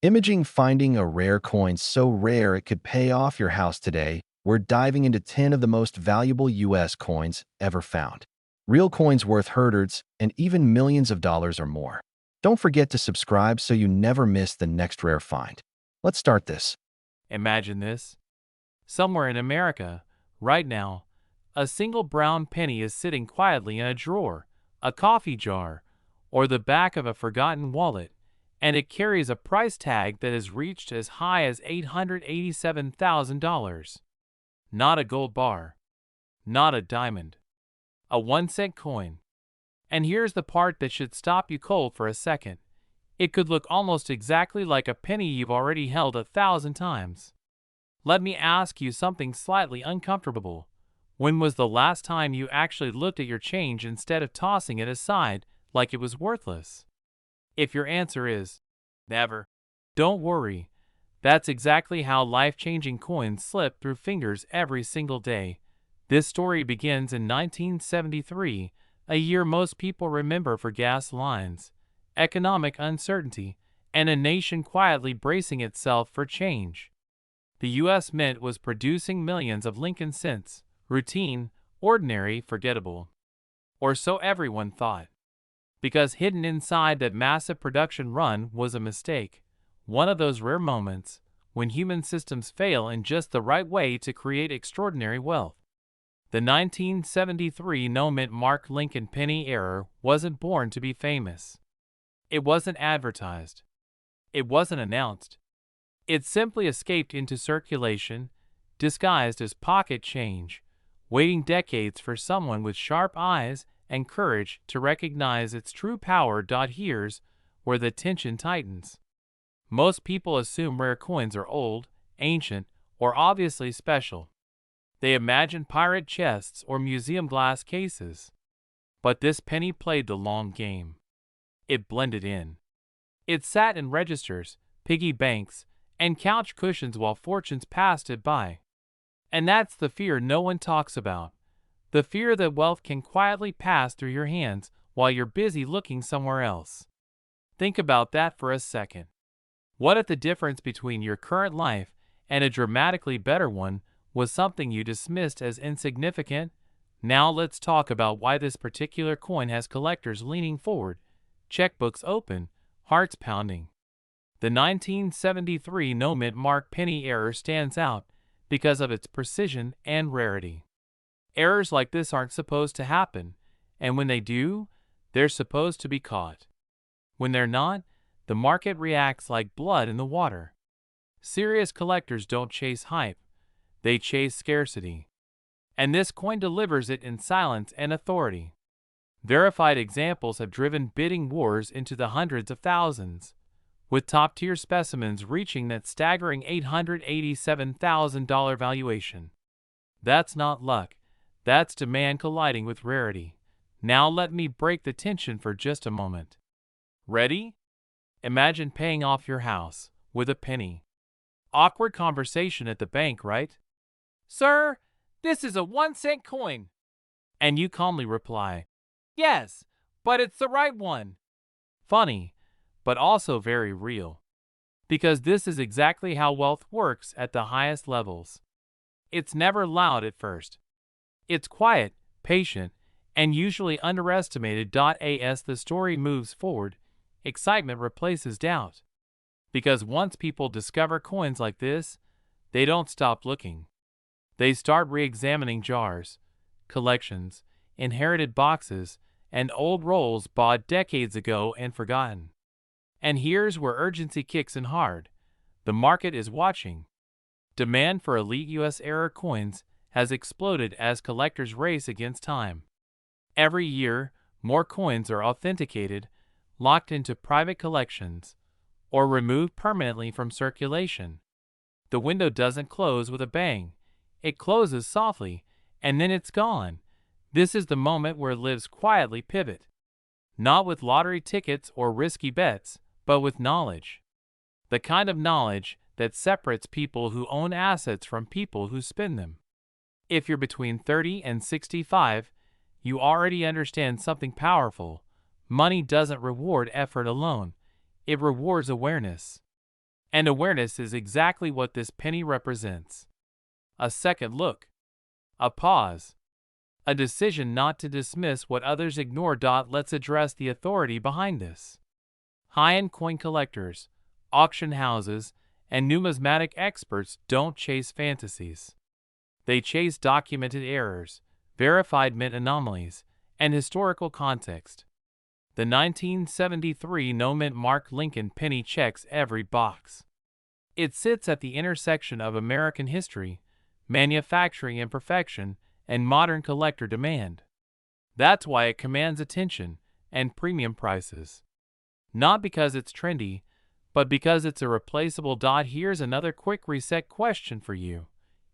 Imaging finding a rare coin so rare it could pay off your house today. We're diving into 10 of the most valuable US coins ever found. Real coins worth hundreds and even millions of dollars or more. Don't forget to subscribe so you never miss the next rare find. Let's start this. Imagine this. Somewhere in America, right now, a single brown penny is sitting quietly in a drawer, a coffee jar, or the back of a forgotten wallet, and it carries a price tag that has reached as high as $887,000. Not a gold bar, not a diamond, a 1-cent coin. And here's the part that should stop you cold for a second. It could look almost exactly like a penny you've already held 1,000 times. Let me ask you something slightly uncomfortable. When was the last time you actually looked at your change instead of tossing it aside like it was worthless? If your answer is never, don't worry. That's exactly how life-changing coins slip through fingers every single day. This story begins in 1973, a year most people remember for gas lines, economic uncertainty, and a nation quietly bracing itself for change. The U.S. Mint was producing millions of Lincoln cents, routine, ordinary, forgettable. Or so everyone thought. Because hidden inside that massive production run was a mistake, one of those rare moments when human systems fail in just the right way to create extraordinary wealth. The 1973 no-mint Mark Lincoln penny error wasn't born to be famous. It wasn't advertised. It wasn't announced. It simply escaped into circulation, disguised as pocket change, waiting decades for someone with sharp eyes and courage to recognize its true power. Here's where the tension tightens. Most people assume rare coins are old, ancient, or obviously special. They imagine pirate chests or museum glass cases. But this penny played the long game. It blended in. It sat in registers, piggy banks, and couch cushions while fortunes passed it by. And that's the fear no one talks about. The fear that wealth can quietly pass through your hands while you're busy looking somewhere else. Think about that for a second. What if the difference between your current life and a dramatically better one was something you dismissed as insignificant? Now let's talk about why this particular coin has collectors leaning forward, checkbooks open, hearts pounding. The 1973 no-mint Mark penny error stands out because of its precision and rarity. Errors like this aren't supposed to happen, and when they do, they're supposed to be caught. When they're not, the market reacts like blood in the water. Serious collectors don't chase hype, they chase scarcity. And this coin delivers it in silence and authority. Verified examples have driven bidding wars into the hundreds of thousands, with top-tier specimens reaching that staggering $887,000 valuation. That's not luck. That's demand colliding with rarity. Now let me break the tension for just a moment. Ready? Imagine paying off your house with a penny. Awkward conversation at the bank, right? "Sir, this is a 1-cent coin." And you calmly reply, "Yes, but it's the right one." Funny, but also very real. Because this is exactly how wealth works at the highest levels. It's never loud at first. It's quiet, patient, and usually underestimated. As the story moves forward, excitement replaces doubt. Because once people discover coins like this, they don't stop looking. They start re-examining jars, collections, inherited boxes, and old rolls bought decades ago and forgotten. And here's where urgency kicks in hard. The market is watching. Demand for elite U.S. era coins has exploded as collectors race against time. Every year, more coins are authenticated, locked into private collections, or removed permanently from circulation. The window doesn't close with a bang. It closes softly, and then it's gone. This is the moment where lives quietly pivot. Not with lottery tickets or risky bets, but with knowledge. The kind of knowledge that separates people who own assets from people who spend them. If you're between 30 and 65, you already understand something powerful. Money doesn't reward effort alone. It rewards awareness. And awareness is exactly what this penny represents. A second look, a pause, a decision not to dismiss what others ignore. Let's address the authority behind this. High-end coin collectors, auction houses, and numismatic experts don't chase fantasies. They chase documented errors, verified mint anomalies, and historical context. The 1973 no-mint Mark Lincoln penny checks every box. It sits at the intersection of American history, manufacturing imperfection, and modern collector demand. That's why it commands attention and premium prices. Not because it's trendy, but because it's irreplaceable. Here's another quick reset question for you.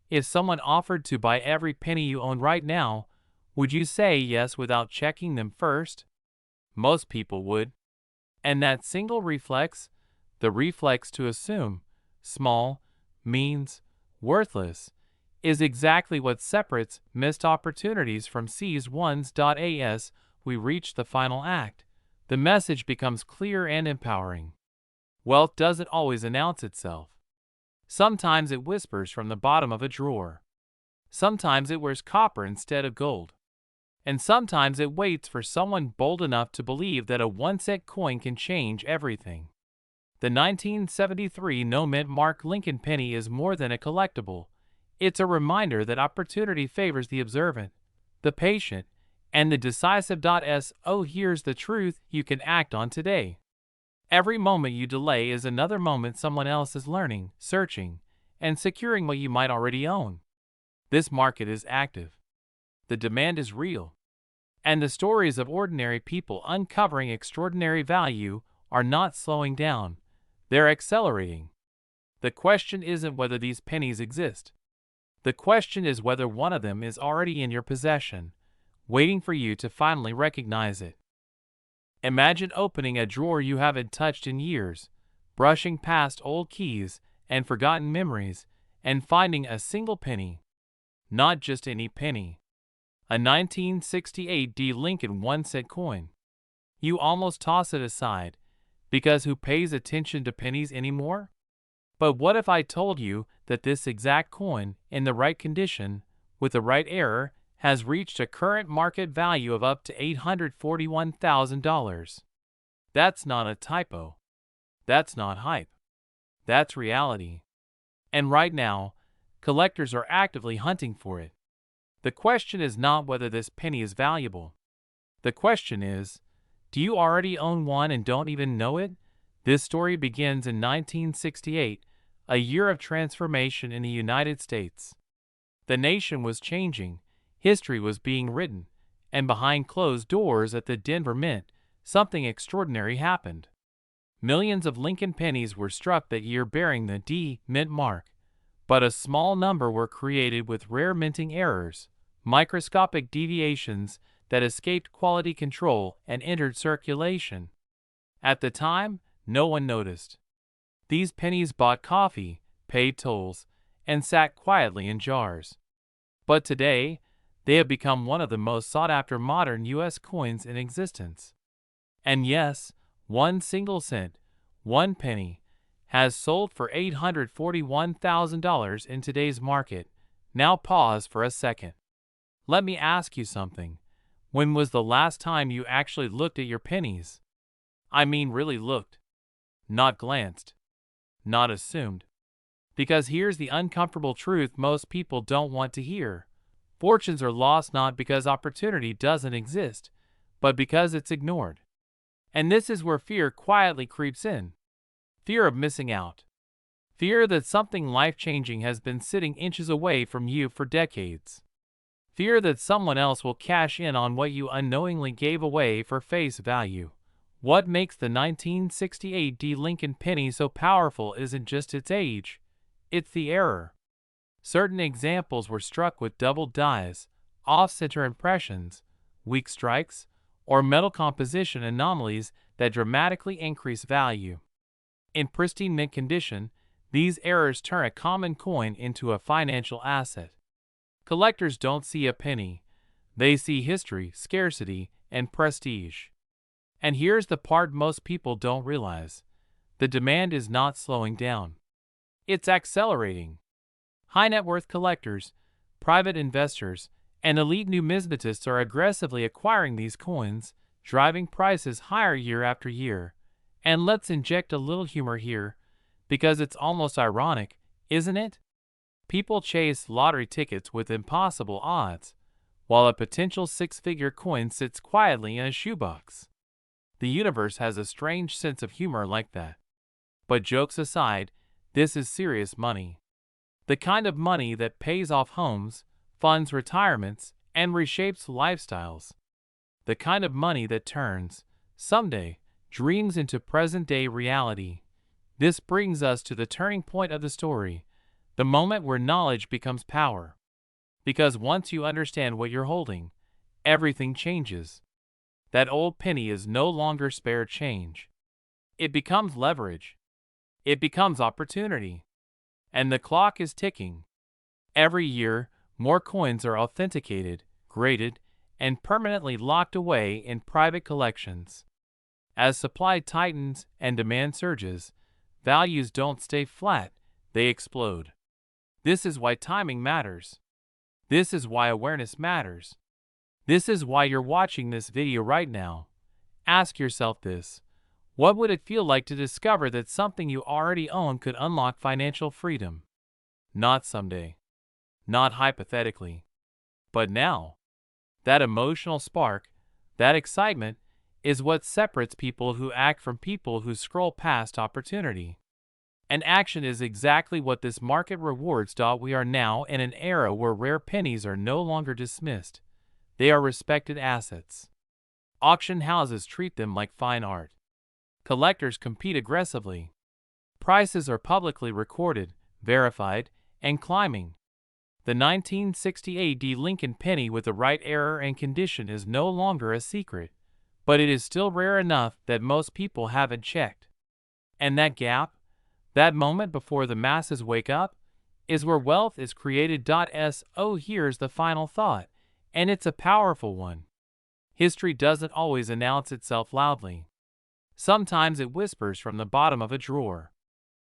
If someone offered to buy every penny you own right now, would you say yes without checking them first? Most people would. And that single reflex, the reflex to assume small means worthless, is exactly what separates missed opportunities from seized ones. As we reach the final act, the message becomes clear and empowering. Wealth doesn't always announce itself. Sometimes it whispers from the bottom of a drawer. Sometimes it wears copper instead of gold. And sometimes it waits for someone bold enough to believe that a 1-cent coin can change everything. The 1973 no-mint Mark Lincoln penny is more than a collectible. It's a reminder that opportunity favors the observant, the patient, and the decisive. Here's the truth you can act on today. Every moment you delay is another moment someone else is learning, searching, and securing what you might already own. This market is active. The demand is real. And the stories of ordinary people uncovering extraordinary value are not slowing down. They're accelerating. The question isn't whether these pennies exist. The question is whether one of them is already in your possession, waiting for you to finally recognize it. Imagine opening a drawer you haven't touched in years, brushing past old keys and forgotten memories, and finding a single penny. Not just any penny. A 1968 Lincoln 1-cent coin. You almost toss it aside, because who pays attention to pennies anymore? But what if I told you that this exact coin, in the right condition, with the right error, has reached a current market value of up to $841,000? That's not a typo. That's not hype. That's reality. And right now, collectors are actively hunting for it. The question is not whether this penny is valuable. The question is, do you already own one and don't even know it? This story begins in 1968, a year of transformation in the United States. The nation was changing, history was being written, and behind closed doors at the Denver Mint, something extraordinary happened. Millions of Lincoln pennies were struck that year bearing the D mint mark, but a small number were created with rare minting errors, microscopic deviations that escaped quality control and entered circulation. At the time, no one noticed. These pennies bought coffee, paid tolls, and sat quietly in jars. But today, they have become one of the most sought-after modern U.S. coins in existence. And yes, 1 single cent, 1 penny, has sold for $841,000 in today's market. Now pause for a second. Let me ask you something. When was the last time you actually looked at your pennies? I mean really looked. Not glanced. Not assumed. Because here's the uncomfortable truth most people don't want to hear. Fortunes are lost not because opportunity doesn't exist, but because it's ignored. And this is where fear quietly creeps in. Fear of missing out. Fear that something life-changing has been sitting inches away from you for decades. Fear that someone else will cash in on what you unknowingly gave away for face value. What makes the 1968 Lincoln penny so powerful isn't just its age, it's the error. Certain examples were struck with doubled dies, off-center impressions, weak strikes, or metal composition anomalies that dramatically increase value. In pristine mint condition, these errors turn a common coin into a financial asset. Collectors don't see a penny. They see history, scarcity, and prestige. And here's the part most people don't realize. The demand is not slowing down. It's accelerating. High net worth collectors, private investors, and elite numismatists are aggressively acquiring these coins, driving prices higher year after year. And let's inject a little humor here, because it's almost ironic, isn't it? People chase lottery tickets with impossible odds, while a potential six-figure coin sits quietly in a shoebox. The universe has a strange sense of humor like that. But jokes aside, this is serious money. The kind of money that pays off homes, funds retirements, and reshapes lifestyles. The kind of money that turns, someday, dreams into present-day reality. This brings us to the turning point of the story, the moment where knowledge becomes power. Because once you understand what you're holding, everything changes. That old penny is no longer spare change. It becomes leverage. It becomes opportunity. And the clock is ticking. Every year, more coins are authenticated, graded, and permanently locked away in private collections. As supply tightens and demand surges, values don't stay flat, they explode. This is why timing matters. This is why awareness matters. This is why you're watching this video right now. Ask yourself this: what would it feel like to discover that something you already own could unlock financial freedom? Not someday. Not hypothetically. But now. That emotional spark, that excitement, is what separates people who act from people who scroll past opportunity. And action is exactly what this market rewards. We are now in an era where rare pennies are no longer dismissed. They are respected assets. Auction houses treat them like fine art. Collectors compete aggressively. Prices are publicly recorded, verified, and climbing. The 1960 AD Lincoln penny with the right era and condition is no longer a secret, but it is still rare enough that most people haven't checked. And that gap, that moment before the masses wake up, is where wealth is created. Here's the final thought, and it's a powerful one. History doesn't always announce itself loudly. Sometimes it whispers from the bottom of a drawer.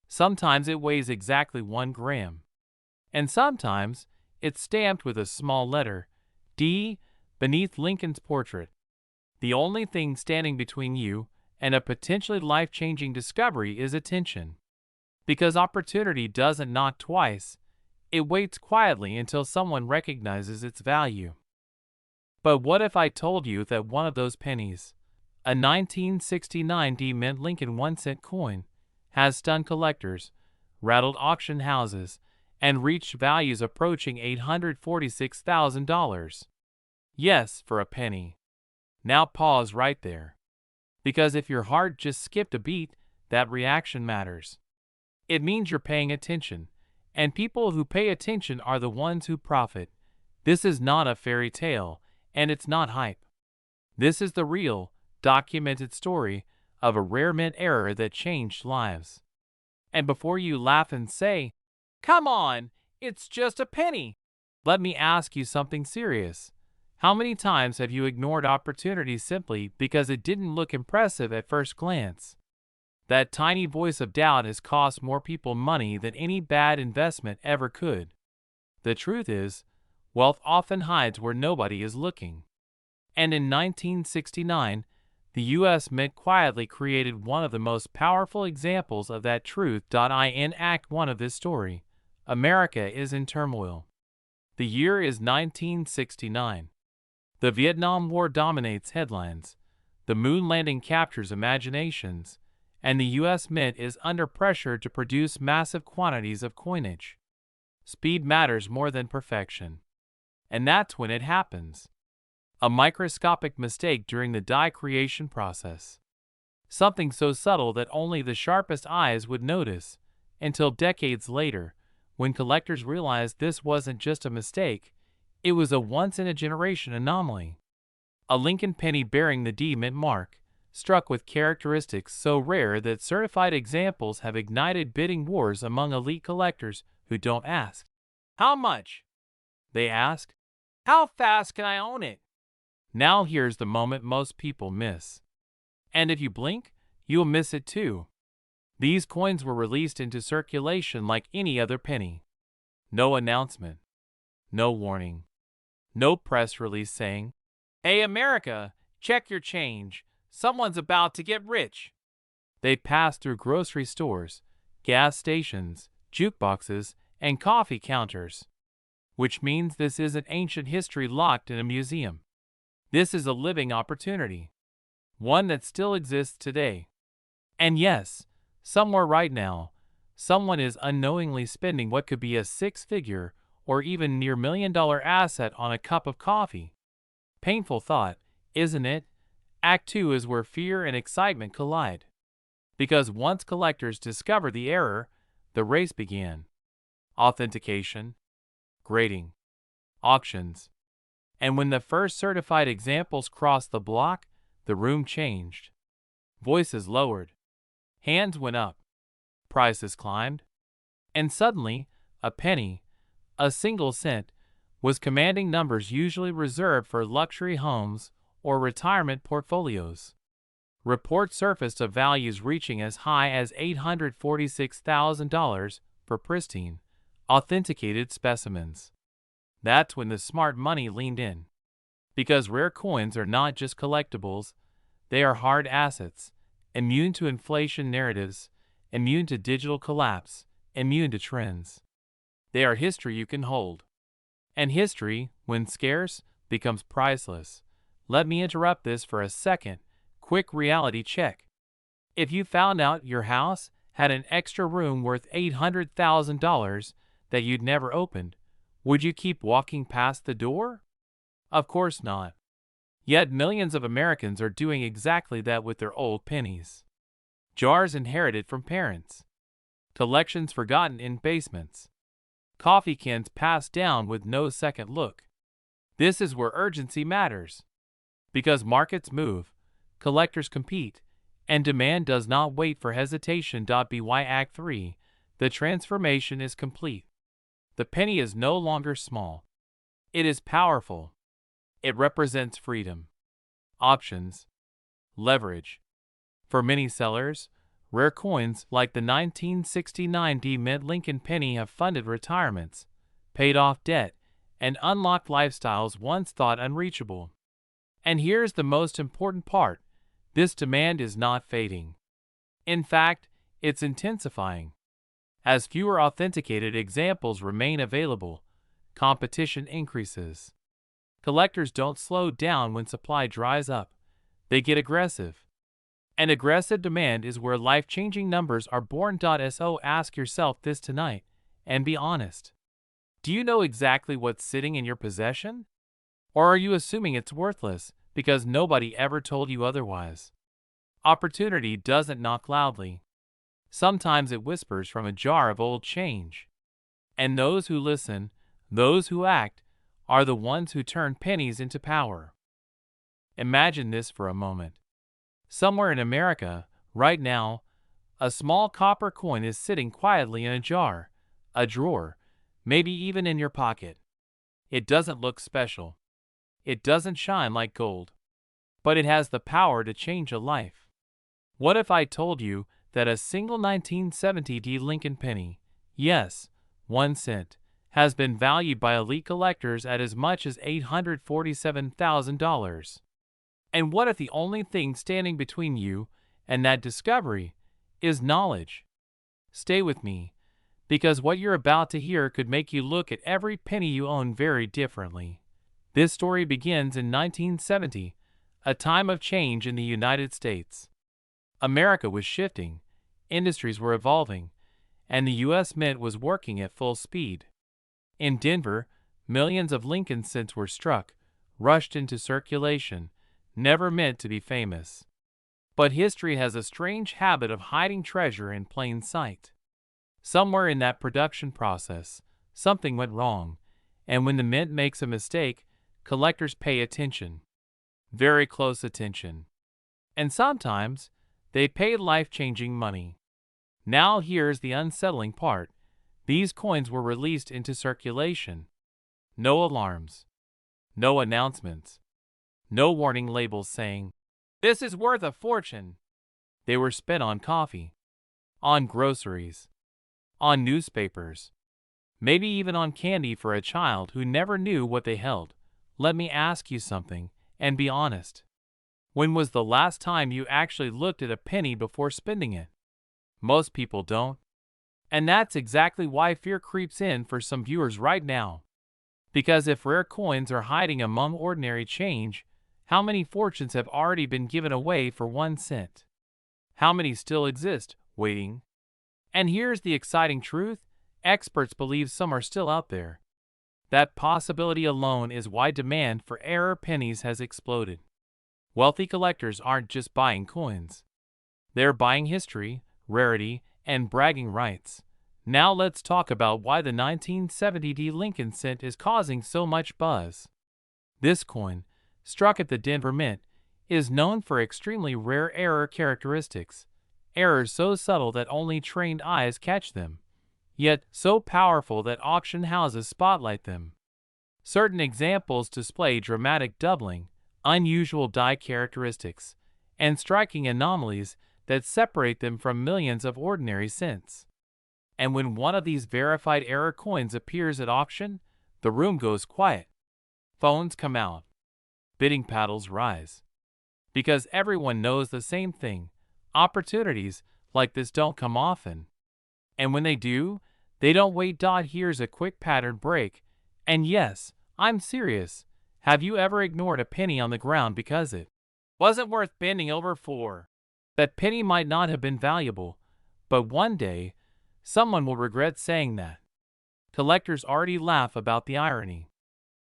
Sometimes it weighs exactly 1 gram. And sometimes it's stamped with a small letter, D, beneath Lincoln's portrait. The only thing standing between you and a potentially life-changing discovery is attention. Because opportunity doesn't knock twice, it waits quietly until someone recognizes its value. But what if I told you that one of those pennies, a 1969 D mint Lincoln 1-cent coin, has stunned collectors, rattled auction houses, and reached values approaching $846,000? Yes, for a penny. Now pause right there. Because if your heart just skipped a beat, that reaction matters. It means you're paying attention, and people who pay attention are the ones who profit. This is not a fairy tale, and it's not hype. This is the real, documented story of a rare mint error that changed lives. And before you laugh and say, "Come on, it's just a penny," let me ask you something serious. How many times have you ignored opportunities simply because it didn't look impressive at first glance? That tiny voice of doubt has cost more people money than any bad investment ever could. The truth is, wealth often hides where nobody is looking. And in 1969, the U.S. Mint quietly created one of the most powerful examples of that truth. In Act 1 of this story, America is in turmoil. The year is 1969. The Vietnam War dominates headlines, the moon landing captures imaginations, and the U.S. Mint is under pressure to produce massive quantities of coinage. Speed matters more than perfection. And that's when it happens. A microscopic mistake during the die creation process. Something so subtle that only the sharpest eyes would notice, until decades later, when collectors realized this wasn't just a mistake, it was a once-in-a-generation anomaly. A Lincoln penny bearing the D Mint mark, struck with characteristics so rare that certified examples have ignited bidding wars among elite collectors who don't ask, "How much?" They ask, "How fast can I own it?" Now here's the moment most people miss. And if you blink, you'll miss it too. These coins were released into circulation like any other penny. No announcement, no warning, no press release saying, "Hey America, check your change. Someone's about to get rich." They passed through grocery stores, gas stations, jukeboxes, and coffee counters. Which means this isn't ancient history locked in a museum. This is a living opportunity. One that still exists today. And yes, somewhere right now, someone is unknowingly spending what could be a six-figure or even near $1 million asset on a cup of coffee. Painful thought, isn't it? Act 2 is where fear and excitement collide. Because once collectors discovered the error, the race began. Authentication, grading, auctions. And when the first certified examples crossed the block, the room changed. Voices lowered. Hands went up. Prices climbed. And suddenly, a penny, a single cent, was commanding numbers usually reserved for luxury homes or retirement portfolios. Reports surfaced of values reaching as high as $846,000 for pristine, authenticated specimens. That's when the smart money leaned in. Because rare coins are not just collectibles, they are hard assets, immune to inflation narratives, immune to digital collapse, immune to trends. They are history you can hold. And history, when scarce, becomes priceless. Let me interrupt this for a second. Quick reality check. If you found out your house had an extra room worth $800,000 that you'd never opened, would you keep walking past the door? Of course not. Yet millions of Americans are doing exactly that with their old pennies. Jars inherited from parents. Collections forgotten in basements. Coffee cans passed down with no second look. This is where urgency matters. Because markets move, collectors compete, and demand does not wait for hesitation. By Act 3, the transformation is complete. The penny is no longer small. It is powerful. It represents freedom, options, leverage. For many sellers, rare coins like the 1969 Mint Lincoln penny have funded retirements, paid off debt, and unlocked lifestyles once thought unreachable. And here's the most important part. This demand is not fading. In fact, it's intensifying. As fewer authenticated examples remain available, competition increases. Collectors don't slow down when supply dries up. They get aggressive. And aggressive demand is where life-changing numbers are born. So ask yourself this tonight, and be honest. Do you know exactly what's sitting in your possession? Or are you assuming it's worthless because nobody ever told you otherwise? Opportunity doesn't knock loudly. Sometimes it whispers from a jar of old change. And those who listen, those who act, are the ones who turn pennies into power. Imagine this for a moment. Somewhere in America, right now, a small copper coin is sitting quietly in a jar, a drawer, maybe even in your pocket. It doesn't look special. It doesn't shine like gold. But it has the power to change a life. What if I told you that a single 1970 Lincoln penny, yes, 1 cent, has been valued by elite collectors at as much as $847,000? And what if the only thing standing between you and that discovery is knowledge? Stay with me, because what you're about to hear could make you look at every penny you own very differently. This story begins in 1970, a time of change in the United States. America was shifting, industries were evolving, and the U.S. Mint was working at full speed. In Denver, millions of Lincoln cents were struck, rushed into circulation, never meant to be famous. But history has a strange habit of hiding treasure in plain sight. Somewhere in that production process, something went wrong, and when the mint makes a mistake, collectors pay attention. Very close attention. And sometimes, they pay life-changing money. Now here's the unsettling part. These coins were released into circulation. No alarms. No announcements. No warning labels saying, "This is worth a fortune." They were spent on coffee, on groceries, on newspapers, maybe even on candy for a child who never knew what they held. Let me ask you something, and be honest. When was the last time you actually looked at a penny before spending it? Most people don't. And that's exactly why fear creeps in for some viewers right now. Because if rare coins are hiding among ordinary change, how many fortunes have already been given away for 1 cent? How many still exist, waiting? And here's the exciting truth: experts believe some are still out there. That possibility alone is why demand for rare pennies has exploded. Wealthy collectors aren't just buying coins. They're buying history, rarity, and bragging rights. Now let's talk about why the 1970 Lincoln cent is causing so much buzz. This coin, struck at the Denver Mint, is known for extremely rare error characteristics. Errors so subtle that only trained eyes catch them, yet so powerful that auction houses spotlight them. Certain examples display dramatic doubling, unusual die characteristics, and striking anomalies that separate them from millions of ordinary cents. And when one of these verified error coins appears at auction, the room goes quiet. Phones come out. Bidding paddles rise. Because everyone knows the same thing: opportunities like this don't come often. And when they do, they don't wait. Here's a quick pattern break. And yes, I'm serious. Have you ever ignored a penny on the ground because it wasn't worth bending over for? That penny might not have been valuable, but one day, someone will regret saying that. Collectors already laugh about the irony.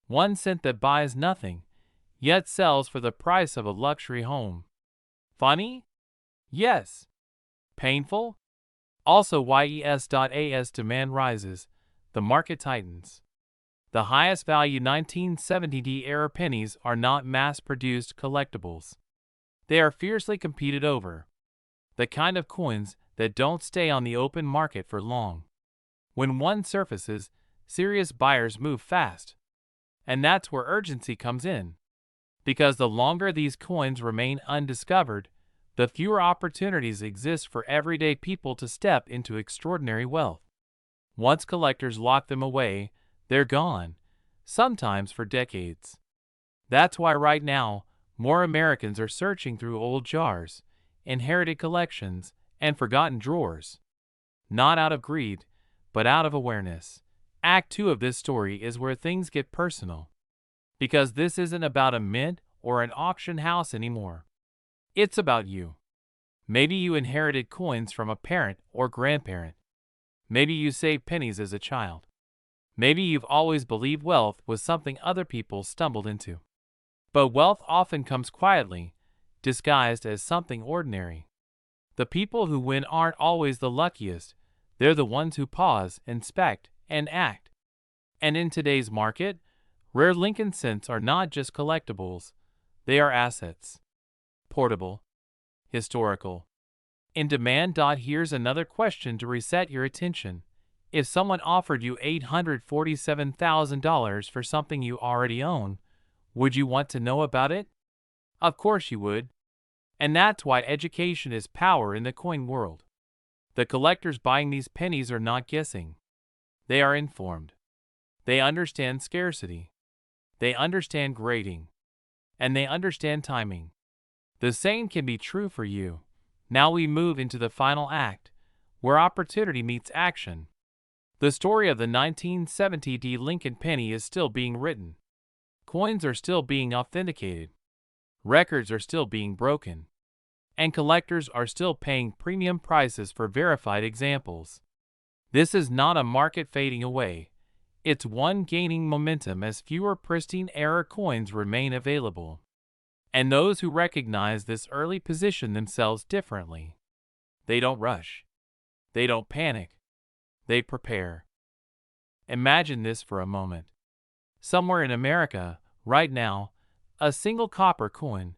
1 cent that buys nothing, yet sells for the price of a luxury home. Funny? Yes. Painful? Also, YES.AS demand rises, the market tightens. The highest value 1970 era pennies are not mass-produced collectibles. They are fiercely competed over. The kind of coins that don't stay on the open market for long. When one surfaces, serious buyers move fast. And that's where urgency comes in. Because the longer these coins remain undiscovered, the fewer opportunities exist for everyday people to step into extraordinary wealth. Once collectors lock them away, they're gone, sometimes for decades. That's why right now, more Americans are searching through old jars, inherited collections, and forgotten drawers. Not out of greed, but out of awareness. Act 2 of this story is where things get personal. Because this isn't about a mint or an auction house anymore. It's about you. Maybe you inherited coins from a parent or grandparent. Maybe you saved pennies as a child. Maybe you've always believed wealth was something other people stumbled into. But wealth often comes quietly, disguised as something ordinary. The people who win aren't always the luckiest. They're the ones who pause, inspect, and act. And in today's market, rare Lincoln cents are not just collectibles. They are assets. Portable. Historical. In demand. Here's another question to reset your attention. If someone offered you $847,000 for something you already own, would you want to know about it? Of course you would. And that's why education is power in the coin world. The collectors buying these pennies are not guessing. They are informed. They understand scarcity. They understand grading. And they understand timing. The same can be true for you. Now we move into the final act, where opportunity meets action. The story of the 1970 Lincoln penny is still being written. Coins are still being authenticated. Records are still being broken. And collectors are still paying premium prices for verified examples. This is not a market fading away. It's one gaining momentum as fewer pristine era coins remain available. And those who recognize this early position themselves differently. They don't rush. They don't panic. They prepare. Imagine this for a moment. Somewhere in America, right now, a single copper coin,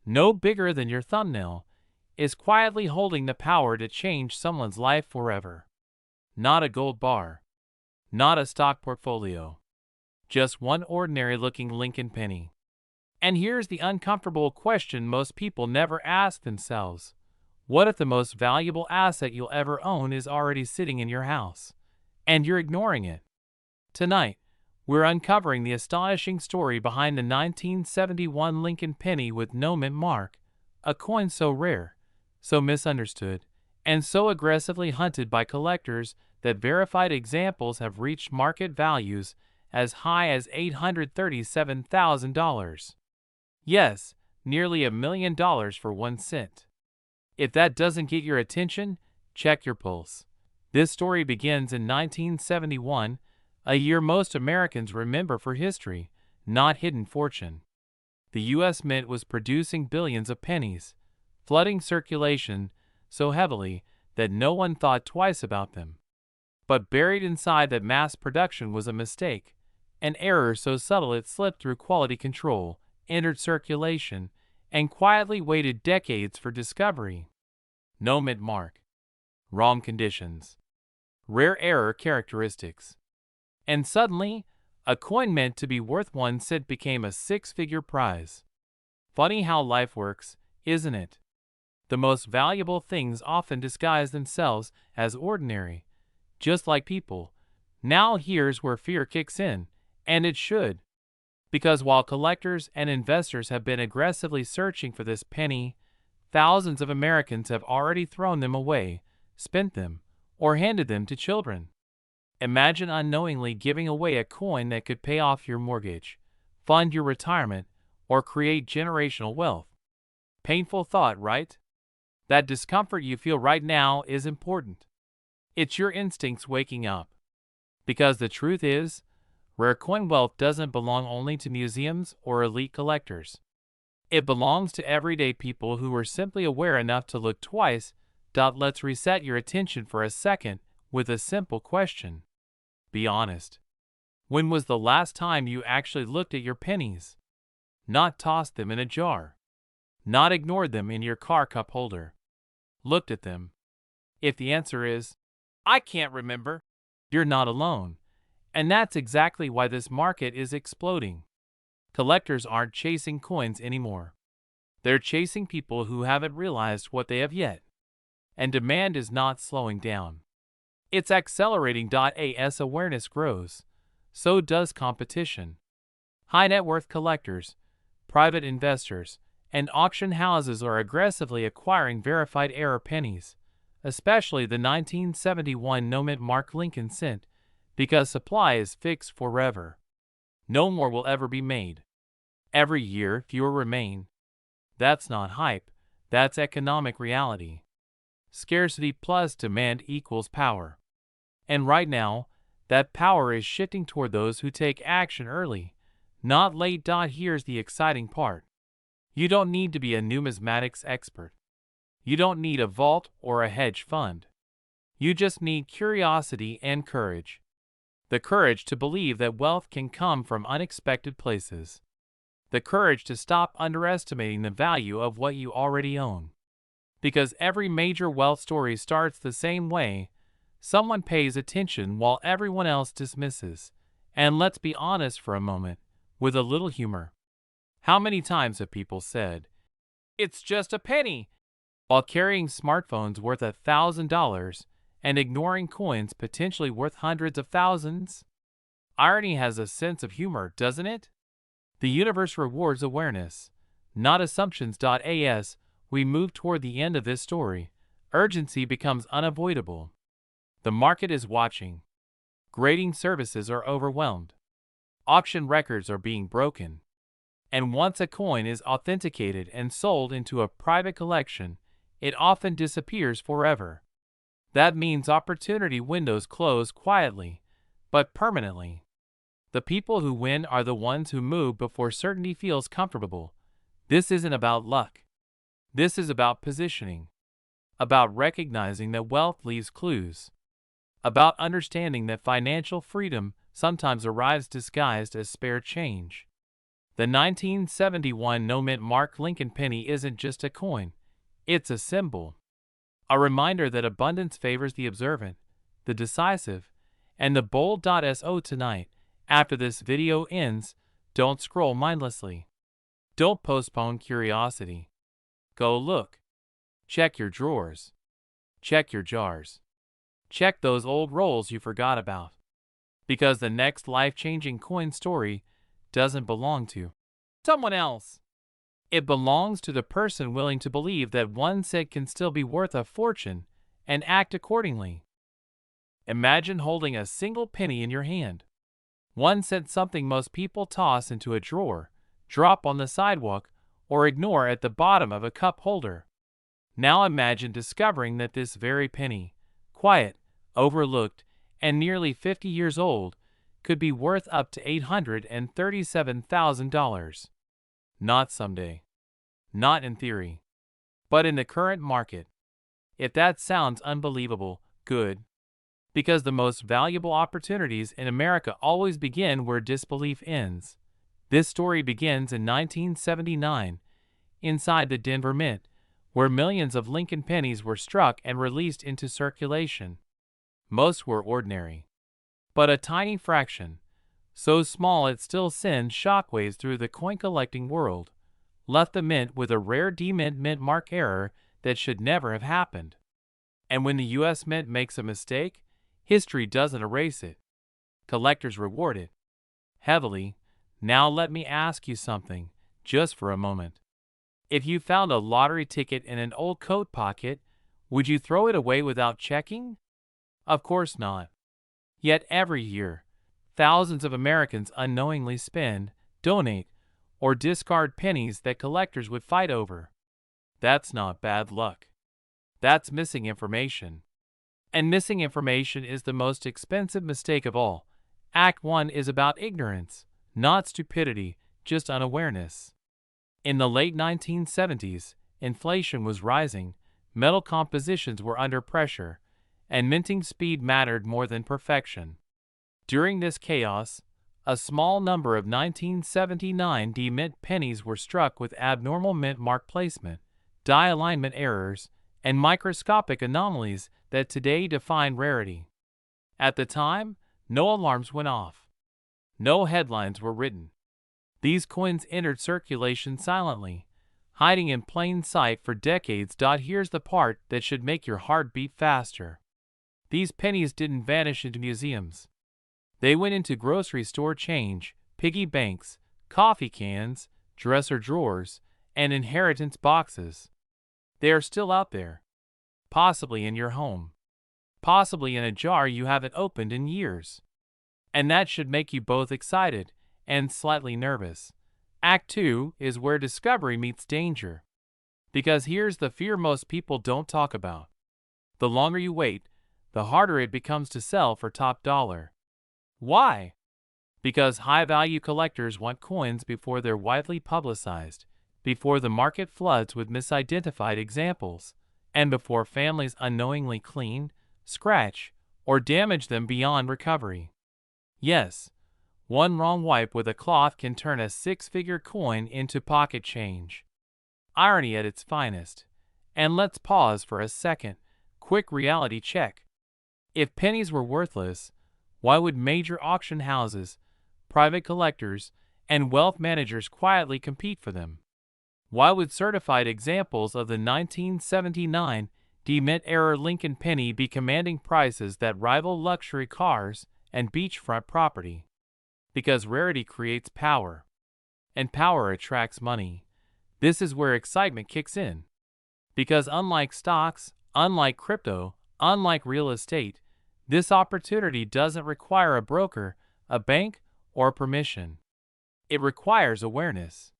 no bigger than your thumbnail, is quietly holding the power to change someone's life forever. Not a gold bar. Not a stock portfolio. Just one ordinary-looking Lincoln penny. And here's the uncomfortable question most people never ask themselves. What if the most valuable asset you'll ever own is already sitting in your house, and you're ignoring it? Tonight, we're uncovering the astonishing story behind the 1971 Lincoln penny with no mint mark, a coin so rare, so misunderstood, and so aggressively hunted by collectors that verified examples have reached market values as high as $837,000. Yes, nearly $1 million for 1 cent. If that doesn't get your attention, check your pulse. This story begins in 1971, a year most Americans remember for history, not hidden fortune. The U.S. Mint was producing billions of pennies, flooding circulation so heavily that no one thought twice about them. But buried inside that mass production was a mistake, an error so subtle it slipped through quality control, entered circulation, and quietly waited decades for discovery. No mint mark. Wrong conditions. Rare error characteristics. And suddenly, a coin meant to be worth 1 cent became a 6-figure prize. Funny how life works, isn't it? The most valuable things often disguise themselves as ordinary, just like people. Now here's where fear kicks in, and it should. Because while collectors and investors have been aggressively searching for this penny, thousands of Americans have already thrown them away, spent them, or handed them to children. Imagine unknowingly giving away a coin that could pay off your mortgage, fund your retirement, or create generational wealth. Painful thought, right? That discomfort you feel right now is important. It's your instincts waking up. Because the truth is, rare coin wealth doesn't belong only to museums or elite collectors. It belongs to everyday people who are simply aware enough to look twice. Let's reset your attention for a second with a simple question. Be honest. When was the last time you actually looked at your pennies? Not tossed them in a jar. Not ignored them in your car cup holder. Looked at them. If the answer is, I can't remember, you're not alone. And that's exactly why this market is exploding. Collectors aren't chasing coins anymore. They're chasing people who haven't realized what they have yet. And demand is not slowing down. It's accelerating. As awareness grows, so does competition. High net worth collectors, private investors, and auction houses are aggressively acquiring verified error pennies, especially the 1971 no mint mark Lincoln cent, because supply is fixed forever. No more will ever be made. Every year, fewer remain. That's not hype, that's economic reality. Scarcity plus demand equals power. And right now, that power is shifting toward those who take action early, not late. Here's the exciting part. You don't need to be a numismatics expert. You don't need a vault or a hedge fund. You just need curiosity and courage. The courage to believe that wealth can come from unexpected places. The courage to stop underestimating the value of what you already own. Because every major wealth story starts the same way. Someone pays attention while everyone else dismisses. And let's be honest for a moment, with a little humor. How many times have people said, "It's just a penny," while carrying smartphones worth $1,000 and ignoring coins potentially worth hundreds of thousands? Irony has a sense of humor, doesn't it? The universe rewards awareness, not assumptions. As we move toward the end of this story, urgency becomes unavoidable. The market is watching. Grading services are overwhelmed. Auction records are being broken. And once a coin is authenticated and sold into a private collection, it often disappears forever. That means opportunity windows close quietly, but permanently. The people who win are the ones who move before certainty feels comfortable. This isn't about luck. This is about positioning. About recognizing that wealth leaves clues. About understanding that financial freedom sometimes arrives disguised as spare change. The 1971 no mint mark Lincoln penny isn't just a coin. It's a symbol. A reminder that abundance favors the observant, the decisive, and the bold. So tonight, after this video ends, don't scroll mindlessly. Don't postpone curiosity. Go look. Check your drawers. Check your jars. Check those old rolls you forgot about. Because the next life-changing coin story doesn't belong to someone else. It belongs to the person willing to believe that 1 cent can still be worth a fortune and act accordingly. Imagine holding a single penny in your hand. 1 cent, something most people toss into a drawer, drop on the sidewalk, or ignore at the bottom of a cup holder. Now imagine discovering that this very penny, quiet, overlooked, and nearly 50 years old, could be worth up to $837,000. Not someday. Not in theory. But in the current market. If that sounds unbelievable, good. Because the most valuable opportunities in America always begin where disbelief ends. This story begins in 1979, inside the Denver Mint, where millions of Lincoln pennies were struck and released into circulation. Most were ordinary. But a tiny fraction, so small it still sends shockwaves through the coin-collecting world, left the mint with a rare demint mint mark error that should never have happened. And when the U.S. Mint makes a mistake, history doesn't erase it. Collectors reward it heavily. Now let me ask you something, just for a moment. If you found a lottery ticket in an old coat pocket, would you throw it away without checking? Of course not. Yet every year, thousands of Americans unknowingly spend, donate, or discard pennies that collectors would fight over. That's not bad luck. That's missing information. And missing information is the most expensive mistake of all. Act 1 is about ignorance, not stupidity, just unawareness. In the late 1970s, inflation was rising, metal compositions were under pressure, and minting speed mattered more than perfection. During this chaos, a small number of 1979 D-mint pennies were struck with abnormal mint mark placement, die alignment errors, and microscopic anomalies that today define rarity. At the time, no alarms went off. No headlines were written. These coins entered circulation silently, hiding in plain sight for decades. Here's the part that should make your heart beat faster. These pennies didn't vanish into museums. They went into grocery store change, piggy banks, coffee cans, dresser drawers, and inheritance boxes. They are still out there. Possibly in your home. Possibly in a jar you haven't opened in years. And that should make you both excited and slightly nervous. Act 2 is where discovery meets danger. Because here's the fear most people don't talk about. The longer you wait, the harder it becomes to sell for top dollar. Why? Because high-value collectors want coins before they're widely publicized, before the market floods with misidentified examples, and before families unknowingly clean, scratch, or damage them beyond recovery. Yes, one wrong wipe with a cloth can turn a six-figure coin into pocket change. Irony at its finest. And let's pause for a second. Quick reality check. If pennies were worthless, why would major auction houses, private collectors, and wealth managers quietly compete for them? Why would certified examples of the 1979 D-mint era Lincoln penny be commanding prices that rival luxury cars and beachfront property? Because rarity creates power, and power attracts money. This is where excitement kicks in. Because unlike stocks, unlike crypto, unlike real estate, this opportunity doesn't require a broker, a bank, or permission. It requires awareness.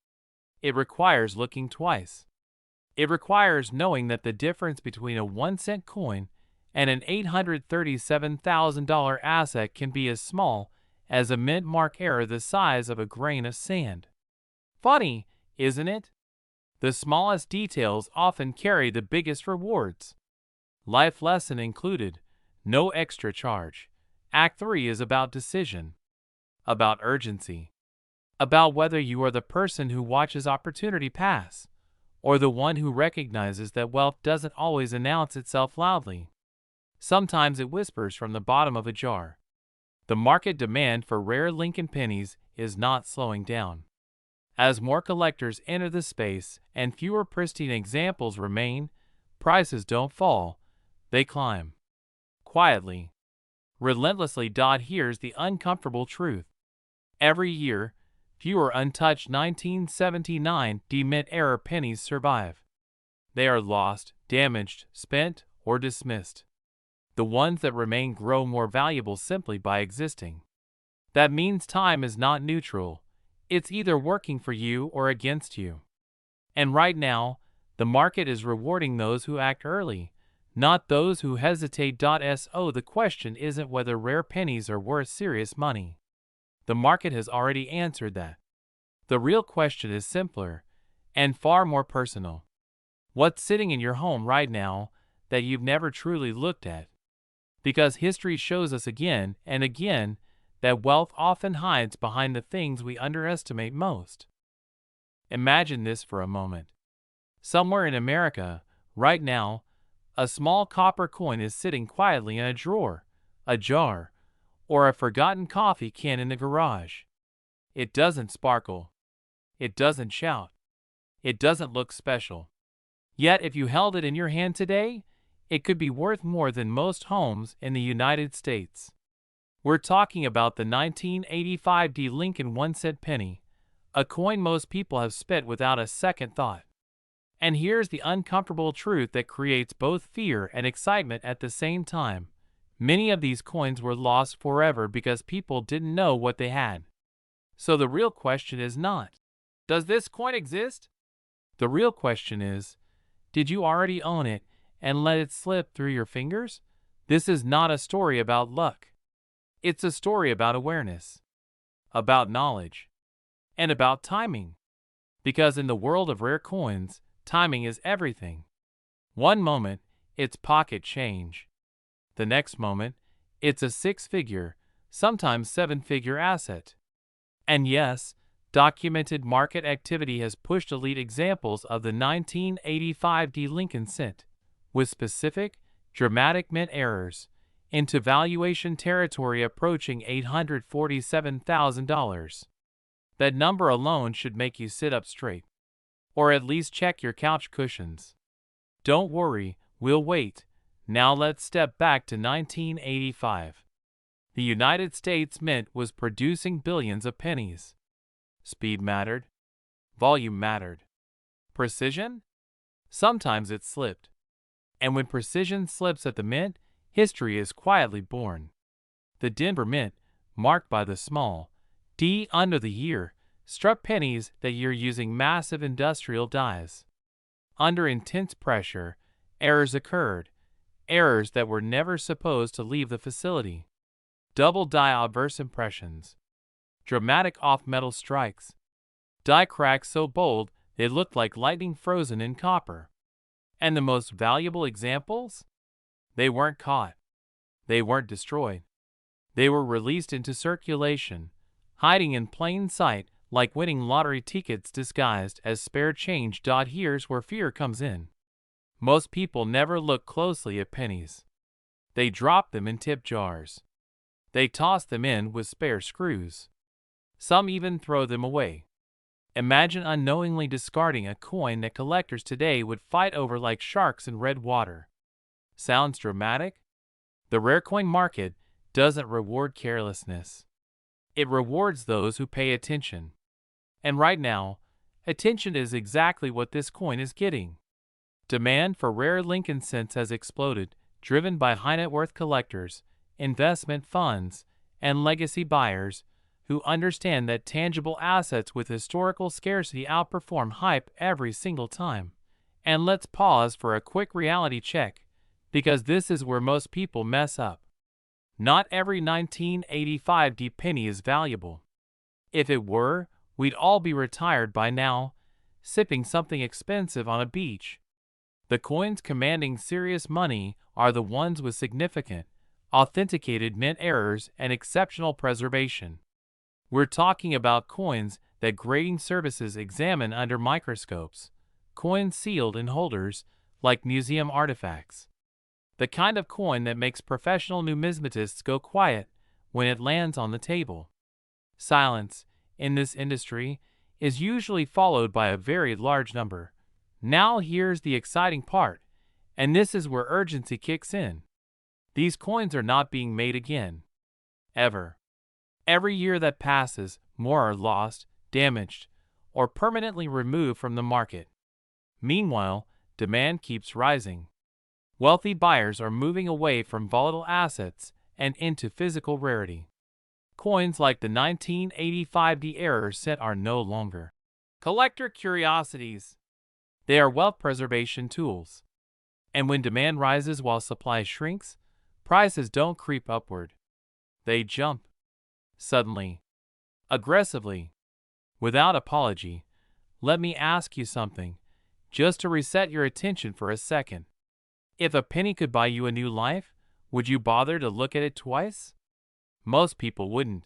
It requires looking twice. It requires knowing that the difference between a 1-cent coin and an $837,000 asset can be as small as a mint mark error the size of a grain of sand. Funny, isn't it? The smallest details often carry the biggest rewards. Life lesson included. No extra charge. Act 3 is about decision. About urgency. About whether you are the person who watches opportunity pass, or the one who recognizes that wealth doesn't always announce itself loudly. Sometimes it whispers from the bottom of a jar. The market demand for rare Lincoln pennies is not slowing down. As more collectors enter the space and fewer pristine examples remain, prices don't fall, they climb. Quietly, relentlessly. Here's the uncomfortable truth. Every year, fewer untouched 1979 mint-era pennies survive. They are lost, damaged, spent, or dismissed. The ones that remain grow more valuable simply by existing. That means time is not neutral. It's either working for you or against you. And right now, the market is rewarding those who act early, not those who hesitate. So the question isn't whether rare pennies are worth serious money. The market has already answered that. The real question is simpler and far more personal. What's sitting in your home right now that you've never truly looked at? Because history shows us again and again that wealth often hides behind the things we underestimate most. Imagine this for a moment. Somewhere in America, right now, a small copper coin is sitting quietly in a drawer, a jar, or a forgotten coffee can in the garage. It doesn't sparkle. It doesn't shout. It doesn't look special. Yet if you held it in your hand today, it could be worth more than most homes in the United States. We're talking about the 1985 Lincoln 1-cent penny, a coin most people have spent without a second thought. And here's the uncomfortable truth that creates both fear and excitement at the same time. Many of these coins were lost forever because people didn't know what they had. So the real question is not, does this coin exist? The real question is, did you already own it and let it slip through your fingers? This is not a story about luck. It's a story about awareness, about knowledge, and about timing. Because in the world of rare coins, timing is everything. One moment, it's pocket change. The next moment, it's a six-figure, sometimes seven-figure asset. And yes, documented market activity has pushed elite examples of the 1985 Lincoln cent, with specific, dramatic mint errors, into valuation territory approaching $847,000. That number alone should make you sit up straight. Or at least check your couch cushions. Don't worry, we'll wait. Now let's step back to 1985. The United States Mint was producing billions of pennies. Speed mattered. Volume mattered. Precision? Sometimes it slipped. And when precision slips at the mint, history is quietly born. The Denver Mint, marked by the small D under the year, struck pennies that year using massive industrial dies. Under intense pressure, errors occurred, errors that were never supposed to leave the facility. Double die obverse impressions. Dramatic off-metal strikes. Die cracks so bold they looked like lightning frozen in copper. And the most valuable examples? They weren't caught. They weren't destroyed. They were released into circulation, hiding in plain sight like winning lottery tickets disguised as spare change. Here's where fear comes in. Most people never look closely at pennies. They drop them in tip jars. They toss them in with spare screws. Some even throw them away. Imagine unknowingly discarding a coin that collectors today would fight over like sharks in red water. Sounds dramatic? The rare coin market doesn't reward carelessness. It rewards those who pay attention. And right now, attention is exactly what this coin is getting. Demand for rare Lincoln cents has exploded, driven by high-net-worth collectors, investment funds, and legacy buyers who understand that tangible assets with historical scarcity outperform hype every single time. And let's pause for a quick reality check, because this is where most people mess up. Not every 1985 penny is valuable. If it were, we'd all be retired by now, sipping something expensive on a beach. The coins commanding serious money are the ones with significant, authenticated mint errors and exceptional preservation. We're talking about coins that grading services examine under microscopes, coins sealed in holders like museum artifacts. The kind of coin that makes professional numismatists go quiet when it lands on the table. Silence, in this industry, is usually followed by a very large number. Now here's the exciting part. And this is where urgency kicks in. These coins are not being made again. Ever. Every year that passes, more are lost, damaged, or permanently removed from the market. Meanwhile, demand keeps rising. Wealthy buyers are moving away from volatile assets and into physical rarity. Coins like the 1985 D error set are no longer collector curiosities. They are wealth preservation tools. And when demand rises while supply shrinks, prices don't creep upward. They jump. Suddenly. Aggressively. Without apology. Let me ask you something, just to reset your attention for a second. If a penny could buy you a new life, would you bother to look at it twice? Most people wouldn't.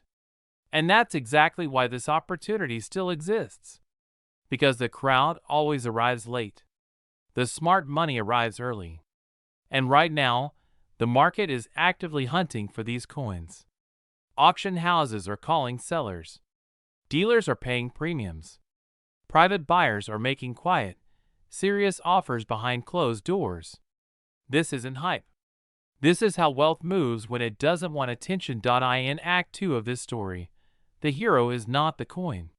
And that's exactly why this opportunity still exists. Because the crowd always arrives late. The smart money arrives early. And right now, the market is actively hunting for these coins. Auction houses are calling sellers. Dealers are paying premiums. Private buyers are making quiet, serious offers behind closed doors. This isn't hype. This is how wealth moves when it doesn't want attention. In Act 2 of this story, the hero is not the coin.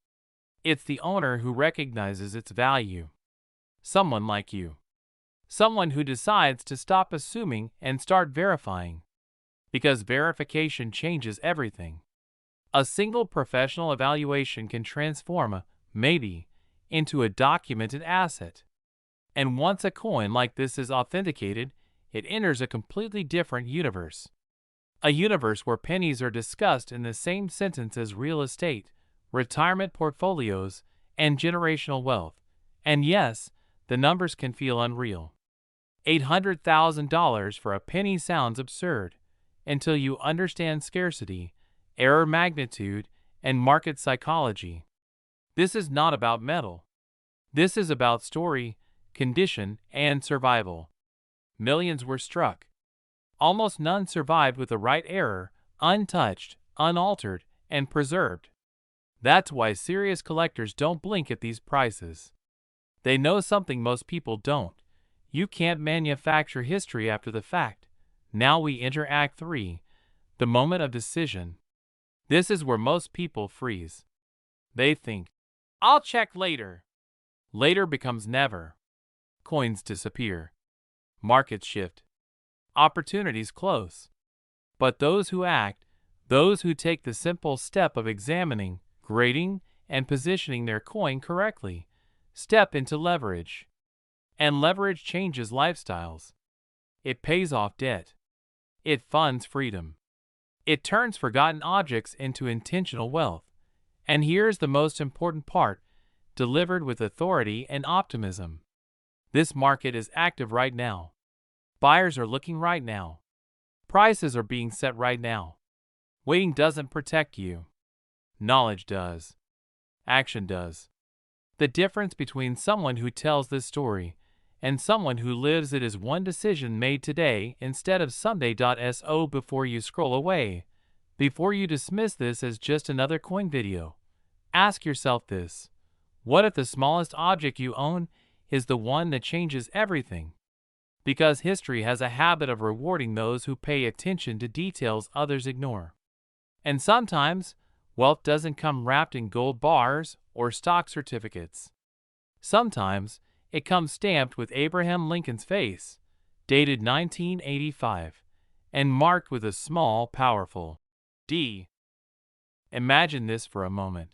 It's the owner who recognizes its value. Someone like you. Someone who decides to stop assuming and start verifying. Because verification changes everything. A single professional evaluation can transform a maybe into a documented asset. And once a coin like this is authenticated, it enters a completely different universe. A universe where pennies are discussed in the same sentence as real estate, retirement portfolios, and generational wealth. And yes, the numbers can feel unreal. $800,000 for a penny sounds absurd until you understand scarcity, error magnitude, and market psychology. This is not about metal. This is about story, condition, and survival. Millions were struck. Almost none survived with the right error, untouched, unaltered, and preserved. That's why serious collectors don't blink at these prices. They know something most people don't. You can't manufacture history after the fact. Now we enter Act 3, the moment of decision. This is where most people freeze. They think, I'll check later. Later becomes never. Coins disappear. Markets shift. Opportunities close. But those who act, those who take the simple step of examining, grading, and positioning their coin correctly, step into leverage. And leverage changes lifestyles. It pays off debt. It funds freedom. It turns forgotten objects into intentional wealth. And here's the most important part, delivered with authority and optimism. This market is active right now. Buyers are looking right now. Prices are being set right now. Waiting doesn't protect you. Knowledge does. Action does. The difference between someone who tells this story and someone who lives it is one decision made today instead of someday. So before you scroll away, before you dismiss this as just another coin video, ask yourself this. What if the smallest object you own is the one that changes everything? Because history has a habit of rewarding those who pay attention to details others ignore. And sometimes, wealth doesn't come wrapped in gold bars or stock certificates. Sometimes, it comes stamped with Abraham Lincoln's face, dated 1985, and marked with a small, powerful D. Imagine this for a moment.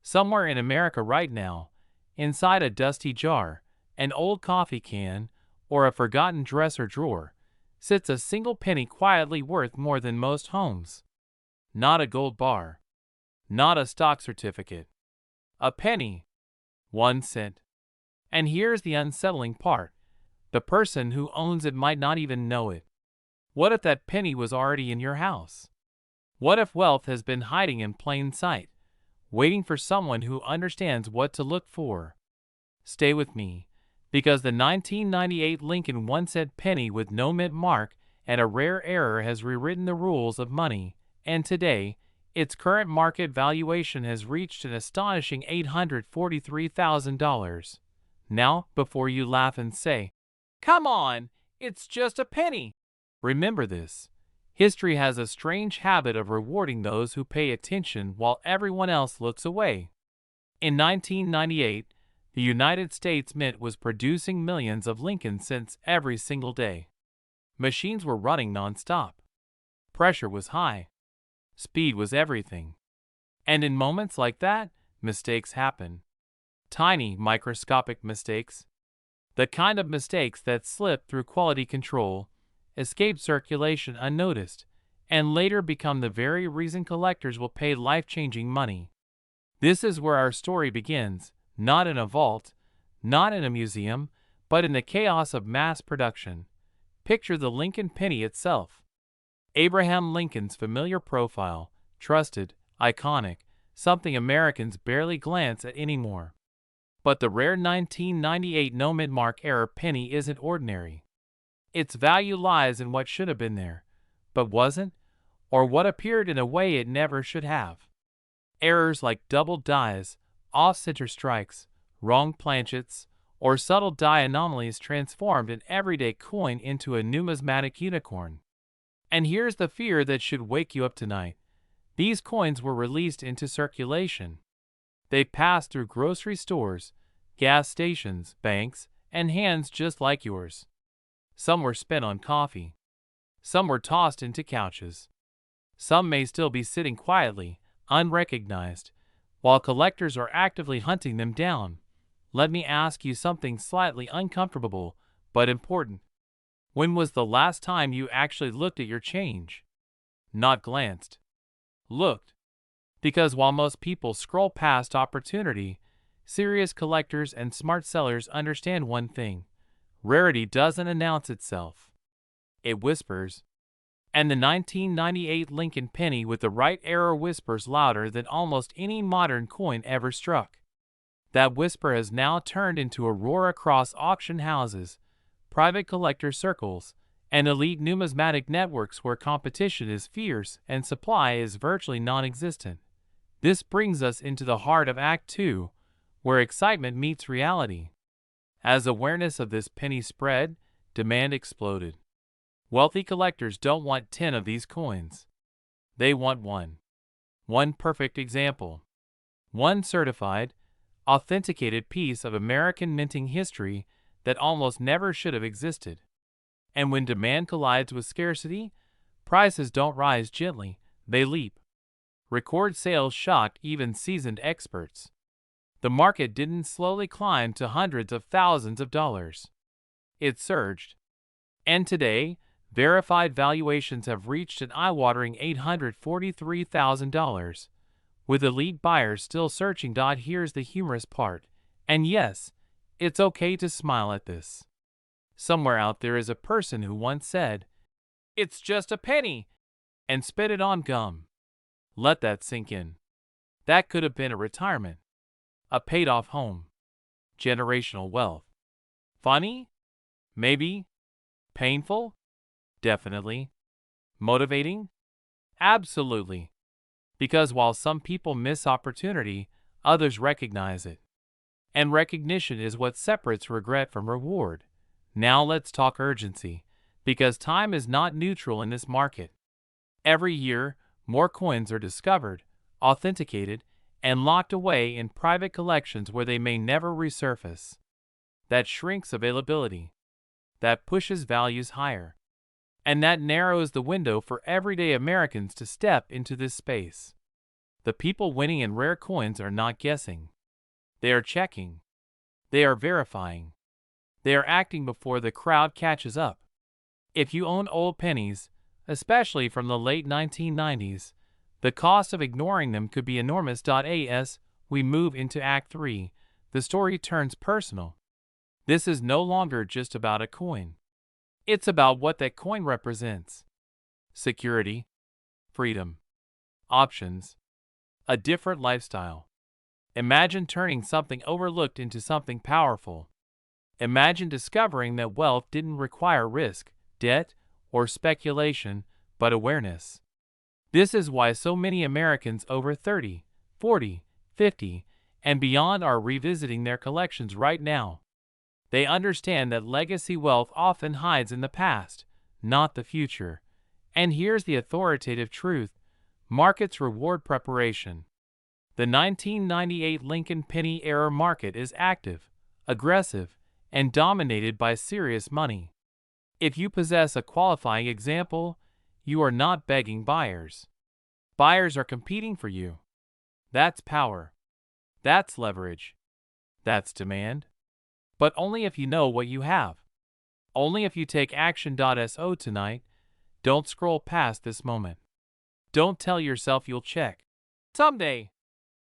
Somewhere in America right now, inside a dusty jar, an old coffee can, or a forgotten dresser drawer, sits a single penny quietly worth more than most homes. Not a gold bar. Not a stock certificate. A penny. 1 cent. And here's the unsettling part. The person who owns it might not even know it. What if that penny was already in your house? What if wealth has been hiding in plain sight, waiting for someone who understands what to look for? Stay with me, because the 1998 Lincoln 1-cent penny with no mint mark and a rare error has rewritten the rules of money, and today, its current market valuation has reached an astonishing $843,000. Now, before you laugh and say, "Come on, It's just a penny. Remember this. History has a strange habit of rewarding those who pay attention while everyone else looks away. In 1998, the United States Mint was producing millions of Lincoln cents every single day. Machines were running nonstop. Pressure was high. Speed was everything. And in moments like that, mistakes happen. Tiny, microscopic mistakes. The kind of mistakes that slip through quality control, escape circulation unnoticed, and later become the very reason collectors will pay life-changing money. This is where our story begins, not in a vault, not in a museum, but in the chaos of mass production. Picture the Lincoln penny itself. Abraham Lincoln's familiar profile, trusted, iconic, something Americans barely glance at anymore. But the rare 1998 no mid-mark error penny isn't ordinary. Its value lies in what should have been there, but wasn't, or what appeared in a way it never should have. Errors like double dies, off-center strikes, wrong planchets, or subtle die anomalies transformed an everyday coin into a numismatic unicorn. And here's the fear that should wake you up tonight. These coins were released into circulation. They passed through grocery stores, gas stations, banks, and hands just like yours. Some were spent on coffee. Some were tossed into couches. Some may still be sitting quietly, unrecognized, while collectors are actively hunting them down. Let me ask you something slightly uncomfortable, but important. When was the last time you actually looked at your change? Not glanced. Looked. Because while most people scroll past opportunity, serious collectors and smart sellers understand one thing. Rarity doesn't announce itself. It whispers. And the 1998 Lincoln penny with the right error whispers louder than almost any modern coin ever struck. That whisper has now turned into a roar across auction houses, private collector circles, and elite numismatic networks where competition is fierce and supply is virtually non-existent. This brings us into the heart of Act 2, where excitement meets reality. As awareness of this penny spread, demand exploded. Wealthy collectors don't want 10 of these coins. They want one. One perfect example. One certified, authenticated piece of American minting history that almost never should have existed. And when demand collides with scarcity, prices don't rise gently, they leap. Record sales shocked even seasoned experts. The market didn't slowly climb to hundreds of thousands of dollars. It surged. And today, verified valuations have reached an eye-watering $843,000, with elite buyers still searching. Here's the humorous part. And yes, it's okay to smile at this. Somewhere out there is a person who once said, "It's just a penny," and spit it on gum. Let that sink in. That could have been a retirement, a paid-off home, generational wealth. Funny? Maybe. Painful? Definitely. Motivating? Absolutely. Because while some people miss opportunity, others recognize it. And recognition is what separates regret from reward. Now let's talk urgency, because time is not neutral in this market. Every year, more coins are discovered, authenticated, and locked away in private collections where they may never resurface. That shrinks availability. That pushes values higher. And that narrows the window for everyday Americans to step into this space. The people winning in rare coins are not guessing. They are checking. They are verifying. They are acting before the crowd catches up. If you own old pennies, especially from the late 1990s, the cost of ignoring them could be enormous. As we move into Act 3, the story turns personal. This is no longer just about a coin. It's about what that coin represents. Security, freedom, options, a different lifestyle. Imagine turning something overlooked into something powerful. Imagine discovering that wealth didn't require risk, debt, or speculation, but awareness. This is why so many Americans over 30, 40, 50, and beyond are revisiting their collections right now. They understand that legacy wealth often hides in the past, not the future. And here's the authoritative truth: markets reward preparation. The 1998 Lincoln penny era market is active, aggressive, and dominated by serious money. If you possess a qualifying example, you are not begging buyers. Buyers are competing for you. That's power. That's leverage. That's demand. But only if you know what you have. Only if you take action.so tonight. Don't scroll past this moment. Don't tell yourself you'll check someday.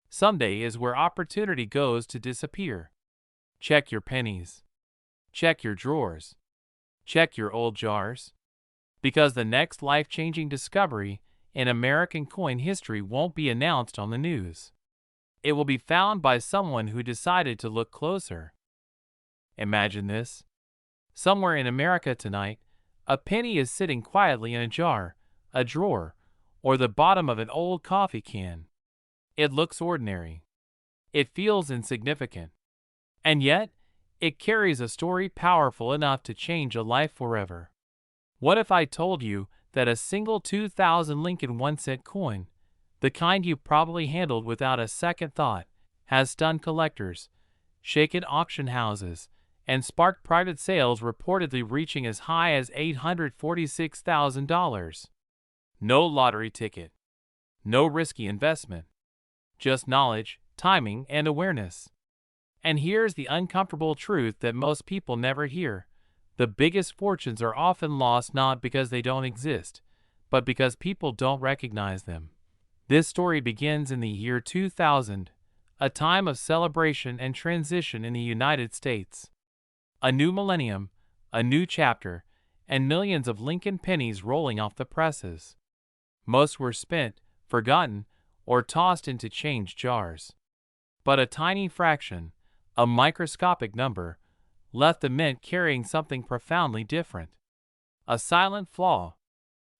Someday is where opportunity goes to disappear. Check your pennies. Check your drawers. Check your old jars. Because the next life-changing discovery in American coin history won't be announced on the news. It will be found by someone who decided to look closer. Imagine this. Somewhere in America tonight, a penny is sitting quietly in a jar, a drawer, or the bottom of an old coffee can. It looks ordinary. It feels insignificant. And yet, it carries a story powerful enough to change a life forever. What if I told you that a single 2000 Lincoln 1-cent coin, the kind you probably handled without a second thought, has stunned collectors, shaken auction houses, and sparked private sales reportedly reaching as high as $846,000? No lottery ticket. No risky investment. Just knowledge, timing, and awareness. And here's the uncomfortable truth that most people never hear. The biggest fortunes are often lost not because they don't exist, but because people don't recognize them. This story begins in the year 2000, a time of celebration and transition in the United States. A new millennium, a new chapter, and millions of Lincoln pennies rolling off the presses. Most were spent, forgotten, or tossed into change jars. But a tiny fraction, a microscopic number, left the mint carrying something profoundly different. A silent flaw.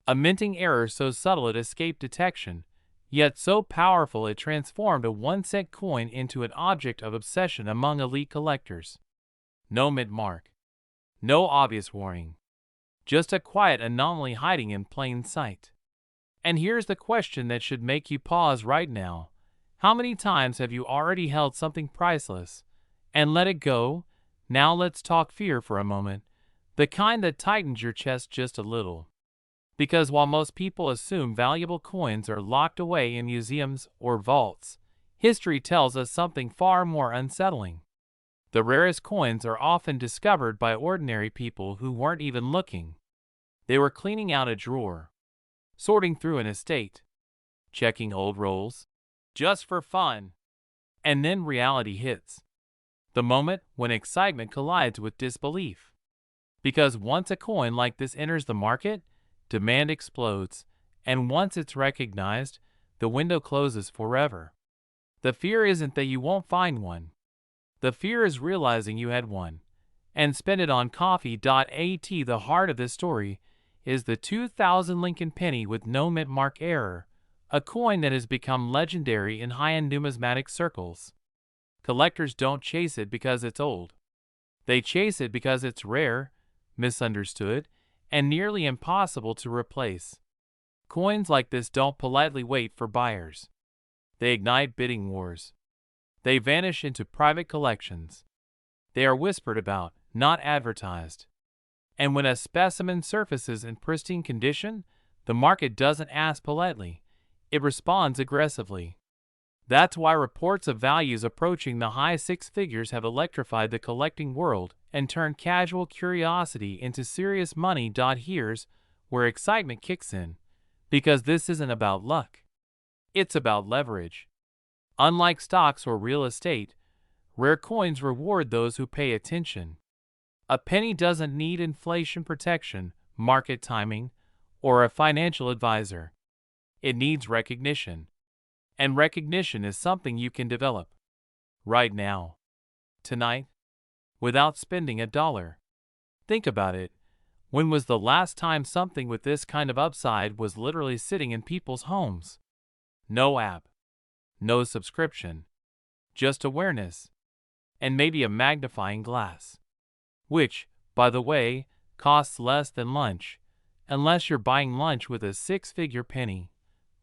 A minting error so subtle it escaped detection, yet so powerful it transformed a 1-cent coin into an object of obsession among elite collectors. No mint mark. No obvious warning. Just a quiet anomaly hiding in plain sight. And here's the question that should make you pause right now. How many times have you already held something priceless and let it go? Now let's talk fear for a moment, the kind that tightens your chest just a little. Because while most people assume valuable coins are locked away in museums or vaults, history tells us something far more unsettling. The rarest coins are often discovered by ordinary people who weren't even looking. They were cleaning out a drawer, sorting through an estate, checking old rolls, just for fun. And then reality hits. The moment when excitement collides with disbelief. Because once a coin like this enters the market, demand explodes, and once it's recognized, the window closes forever. The fear isn't that you won't find one. The fear is realizing you had one, and spend it on coffee.at. The heart of this story is the 2000 Lincoln penny with no mint mark error, a coin that has become legendary in high-end numismatic circles. Collectors don't chase it because it's old. They chase it because it's rare, misunderstood, and nearly impossible to replace. Coins like this don't politely wait for buyers. They ignite bidding wars. They vanish into private collections. They are whispered about, not advertised. And when a specimen surfaces in pristine condition, the market doesn't ask politely. It responds aggressively. That's why reports of values approaching the high six figures have electrified the collecting world and turned casual curiosity into serious money. Here's where excitement kicks in, because this isn't about luck. It's about leverage. Unlike stocks or real estate, rare coins reward those who pay attention. A penny doesn't need inflation protection, market timing, or a financial advisor. It needs recognition. And recognition is something you can develop. Right now. Tonight. Without spending a dollar. Think about it. When was the last time something with this kind of upside was literally sitting in people's homes? No app. No subscription. Just awareness. And maybe a magnifying glass. which, by the way, costs less than lunch, unless you're buying lunch with a six-figure penny.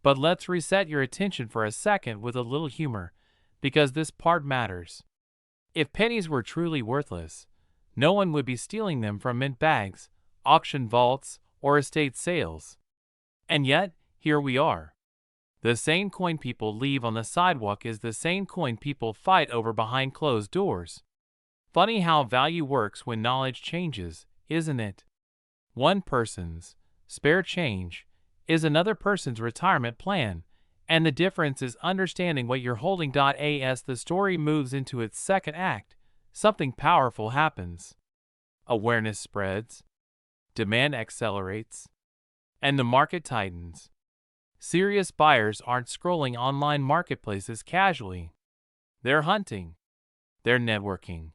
But let's reset your attention for a second with a little humor, because this part matters. If pennies were truly worthless, no one would be stealing them from mint bags, auction vaults, or estate sales. And yet, here we are. The same coin people leave on the sidewalk is the same coin people fight over behind closed doors. Funny how value works when knowledge changes, isn't it? One person's spare change is another person's retirement plan, and the difference is understanding what you're holding. As the story moves into its second act, something powerful happens. Awareness spreads, demand accelerates, and the market tightens. Serious buyers aren't scrolling online marketplaces casually. They're hunting. They're networking.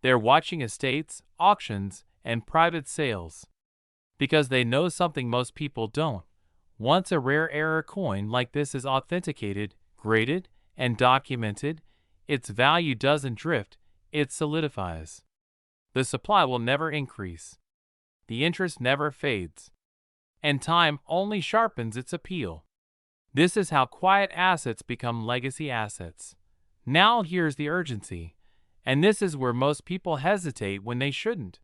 They're watching estates, auctions, and private sales. Because they know something most people don't. Once a rare error coin like this is authenticated, graded, and documented, its value doesn't drift, it solidifies. The supply will never increase. The interest never fades. And time only sharpens its appeal. This is how quiet assets become legacy assets. Now here's the urgency. And this is where most people hesitate when they shouldn't.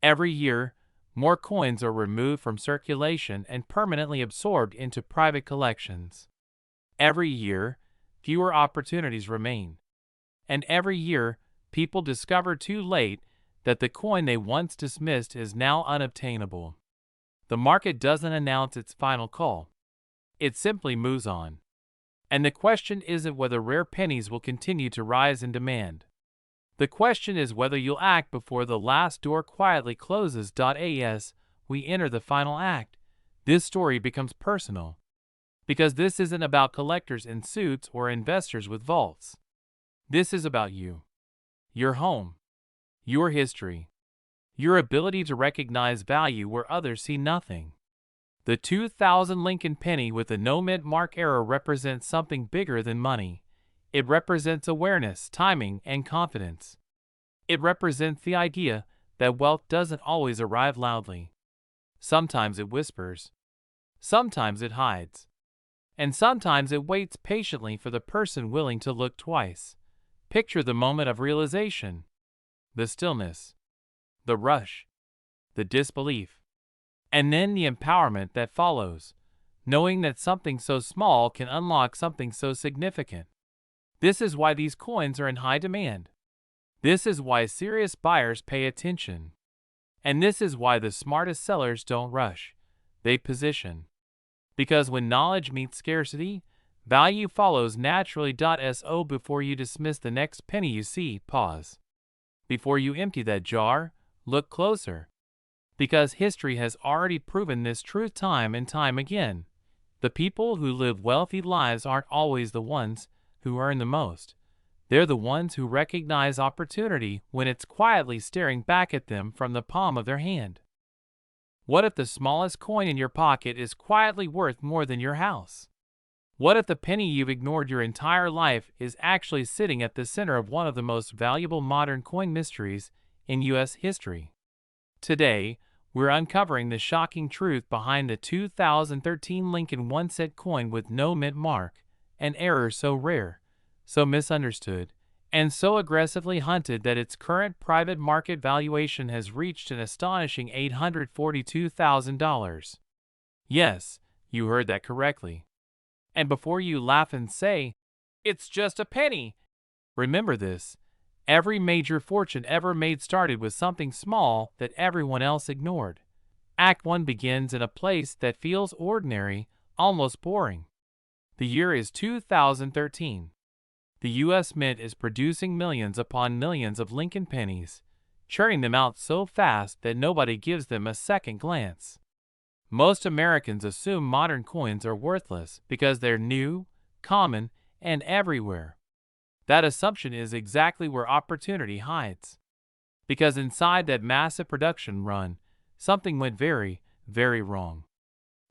Every year, more coins are removed from circulation and permanently absorbed into private collections. Every year, fewer opportunities remain. And every year, people discover too late that the coin they once dismissed is now unobtainable. The market doesn't announce its final call. It simply moves on. And the question isn't whether rare pennies will continue to rise in demand. The question is whether you'll act before the last door quietly closes. As we enter the final act, this story becomes personal. Because this isn't about collectors in suits or investors with vaults. This is about you. Your home. Your history. Your ability to recognize value where others see nothing. The 2000 Lincoln penny with the no mint mark error represents something bigger than money. It represents awareness, timing, and confidence. It represents the idea that wealth doesn't always arrive loudly. Sometimes it whispers. Sometimes it hides. And sometimes it waits patiently for the person willing to look twice. Picture the moment of realization. The stillness. The rush. The disbelief. And then the empowerment that follows, knowing that something so small can unlock something so significant. This is why these coins are in high demand. This is why serious buyers pay attention. And this is why the smartest sellers don't rush. They position. Because when knowledge meets scarcity, value follows naturally. So before you dismiss the next penny you see, pause. Before you empty that jar, look closer. Because history has already proven this truth time and time again. The people who live wealthy lives aren't always the ones who earn the most. They're the ones who recognize opportunity when it's quietly staring back at them from the palm of their hand. What if the smallest coin in your pocket is quietly worth more than your house? What if the penny you've ignored your entire life is actually sitting at the center of one of the most valuable modern coin mysteries in U.S. history? Today, we're uncovering the shocking truth behind the 2013 Lincoln 1-cent coin with no mint mark, an error so rare, so misunderstood, and so aggressively hunted that its current private market valuation has reached an astonishing $842,000. Yes, you heard that correctly. And before you laugh and say, "It's just a penny," remember this. Every major fortune ever made started with something small that everyone else ignored. Act 1 begins in a place that feels ordinary, almost boring. The year is 2013. The U.S. Mint is producing millions upon millions of Lincoln pennies, churning them out so fast that nobody gives them a second glance. Most Americans assume modern coins are worthless because they're new, common, and everywhere. That assumption is exactly where opportunity hides. Because inside that massive production run, something went very, very wrong.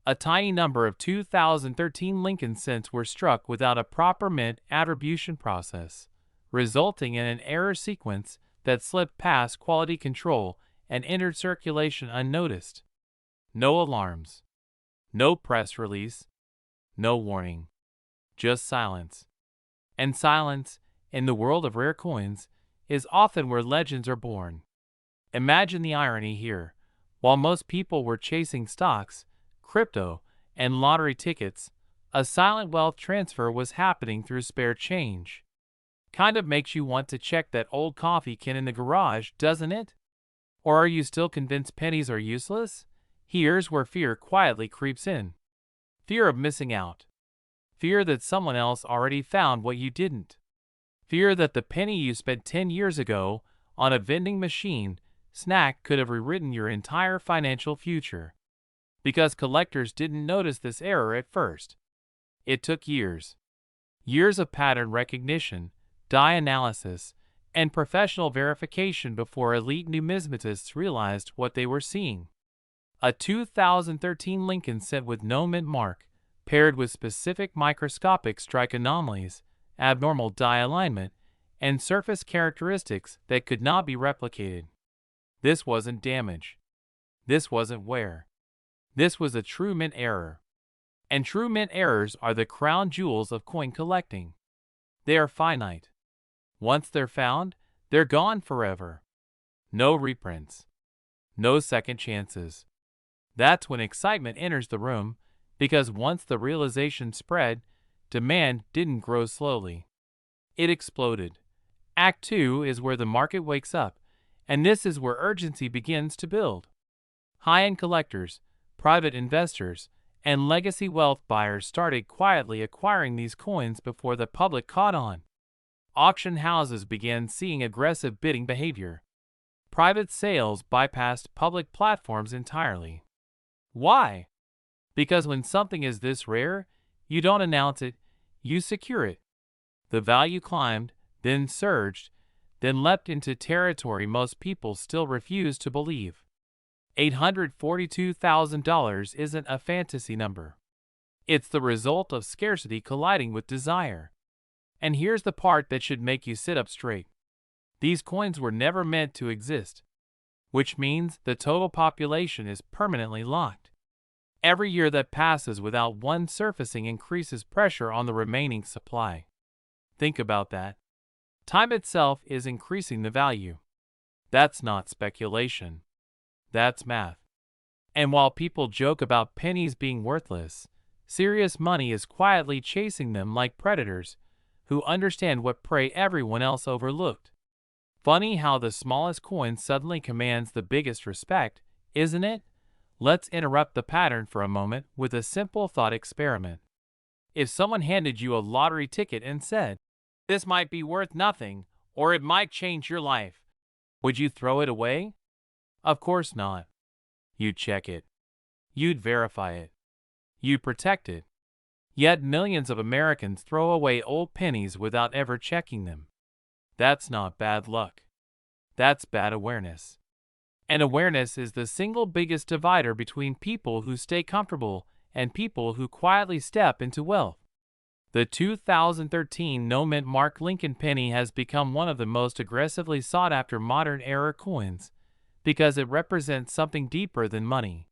A tiny number of 2013 Lincoln cents were struck without a proper mint attribution process, resulting in an error sequence that slipped past quality control and entered circulation unnoticed. No alarms, no press release, no warning, just silence. And silence, in the world of rare coins, is often where legends are born. Imagine the irony here. While most people were chasing stocks, crypto, and lottery tickets, a silent wealth transfer was happening through spare change. Kind of makes you want to check that old coffee can in the garage, doesn't it? Or are you still convinced pennies are useless? Here's where fear quietly creeps in. Fear of missing out. Fear that someone else already found what you didn't. Fear that the penny you spent 10 years ago on a vending machine snack could have rewritten your entire financial future. Because collectors didn't notice this error at first. It took years. Years of pattern recognition, die analysis, and professional verification before elite numismatists realized what they were seeing. A 2013 Lincoln cent with no mint mark, paired with specific microscopic strike anomalies, abnormal die alignment, and surface characteristics that could not be replicated. This wasn't damage. This wasn't wear. This was a true mint error. And true mint errors are the crown jewels of coin collecting. They are finite. Once they're found, they're gone forever. No reprints. No second chances. That's when excitement enters the room, because once the realization spread, demand didn't grow slowly. It exploded. Act 2 is where the market wakes up, and this is where urgency begins to build. High-end collectors, private investors, and legacy wealth buyers started quietly acquiring these coins before the public caught on. Auction houses began seeing aggressive bidding behavior. Private sales bypassed public platforms entirely. Why? Because when something is this rare, you don't announce it, you secure it. The value climbed, then surged, then leapt into territory most people still refuse to believe. $842,000 isn't a fantasy number. It's the result of scarcity colliding with desire. And here's the part that should make you sit up straight. These coins were never meant to exist, which means the total population is permanently locked. Every year that passes without one surfacing increases pressure on the remaining supply. Think about that. Time itself is increasing the value. That's not speculation. That's math. And while people joke about pennies being worthless, serious money is quietly chasing them like predators who understand what prey everyone else overlooked. Funny how the smallest coin suddenly commands the biggest respect, isn't it? Let's interrupt the pattern for a moment with a simple thought experiment. If someone handed you a lottery ticket and said, "This might be worth nothing, or it might change your life," would you throw it away? Of course not. You'd check it. You'd verify it. You'd protect it. Yet millions of Americans throw away old pennies without ever checking them. That's not bad luck. That's bad awareness. And awareness is the single biggest divider between people who stay comfortable and people who quietly step into wealth. The 2013 no-mint mark Lincoln penny has become one of the most aggressively sought-after modern-era coins because it represents something deeper than money.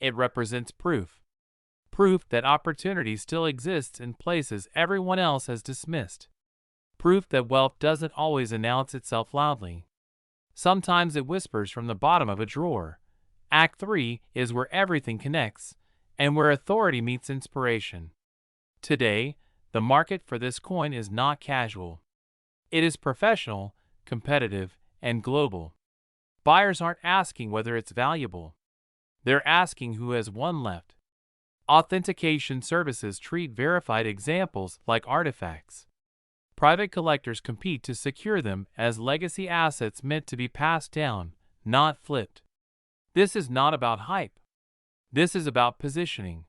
It represents proof. Proof that opportunity still exists in places everyone else has dismissed. Proof that wealth doesn't always announce itself loudly. Sometimes it whispers from the bottom of a drawer. Act 3 is where everything connects, and where authority meets inspiration. Today, the market for this coin is not casual. It is professional, competitive, and global. Buyers aren't asking whether it's valuable. They're asking who has one left. Authentication services treat verified examples like artifacts. Private collectors compete to secure them as legacy assets meant to be passed down, not flipped. This is not about hype. This is about positioning.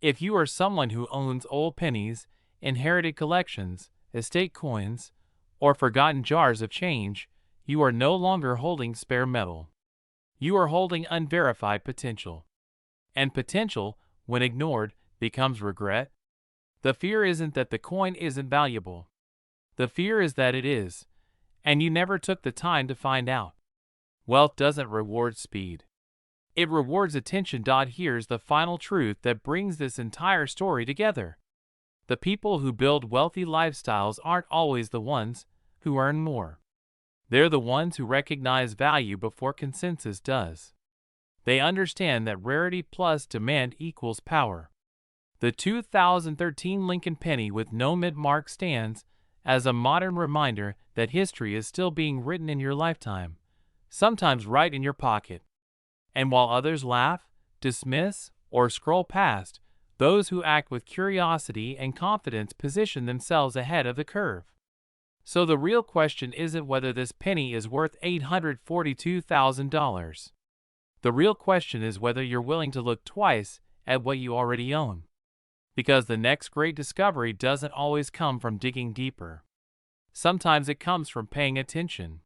If you are someone who owns old pennies, inherited collections, estate coins, or forgotten jars of change, you are no longer holding spare metal. You are holding unverified potential. And potential, when ignored, becomes regret. The fear isn't that the coin isn't valuable. The fear is that it is, and you never took the time to find out. Wealth doesn't reward speed. It rewards attention. Here's the final truth that brings this entire story together. The people who build wealthy lifestyles aren't always the ones who earn more. They're the ones who recognize value before consensus does. They understand that rarity plus demand equals power. The 2013 Lincoln penny with no mid-mark stands as a modern reminder that history is still being written in your lifetime, sometimes right in your pocket. And while others laugh, dismiss, or scroll past, those who act with curiosity and confidence position themselves ahead of the curve. So the real question isn't whether this penny is worth $842,000. The real question is whether you're willing to look twice at what you already own. Because the next great discovery doesn't always come from digging deeper. Sometimes it comes from paying attention.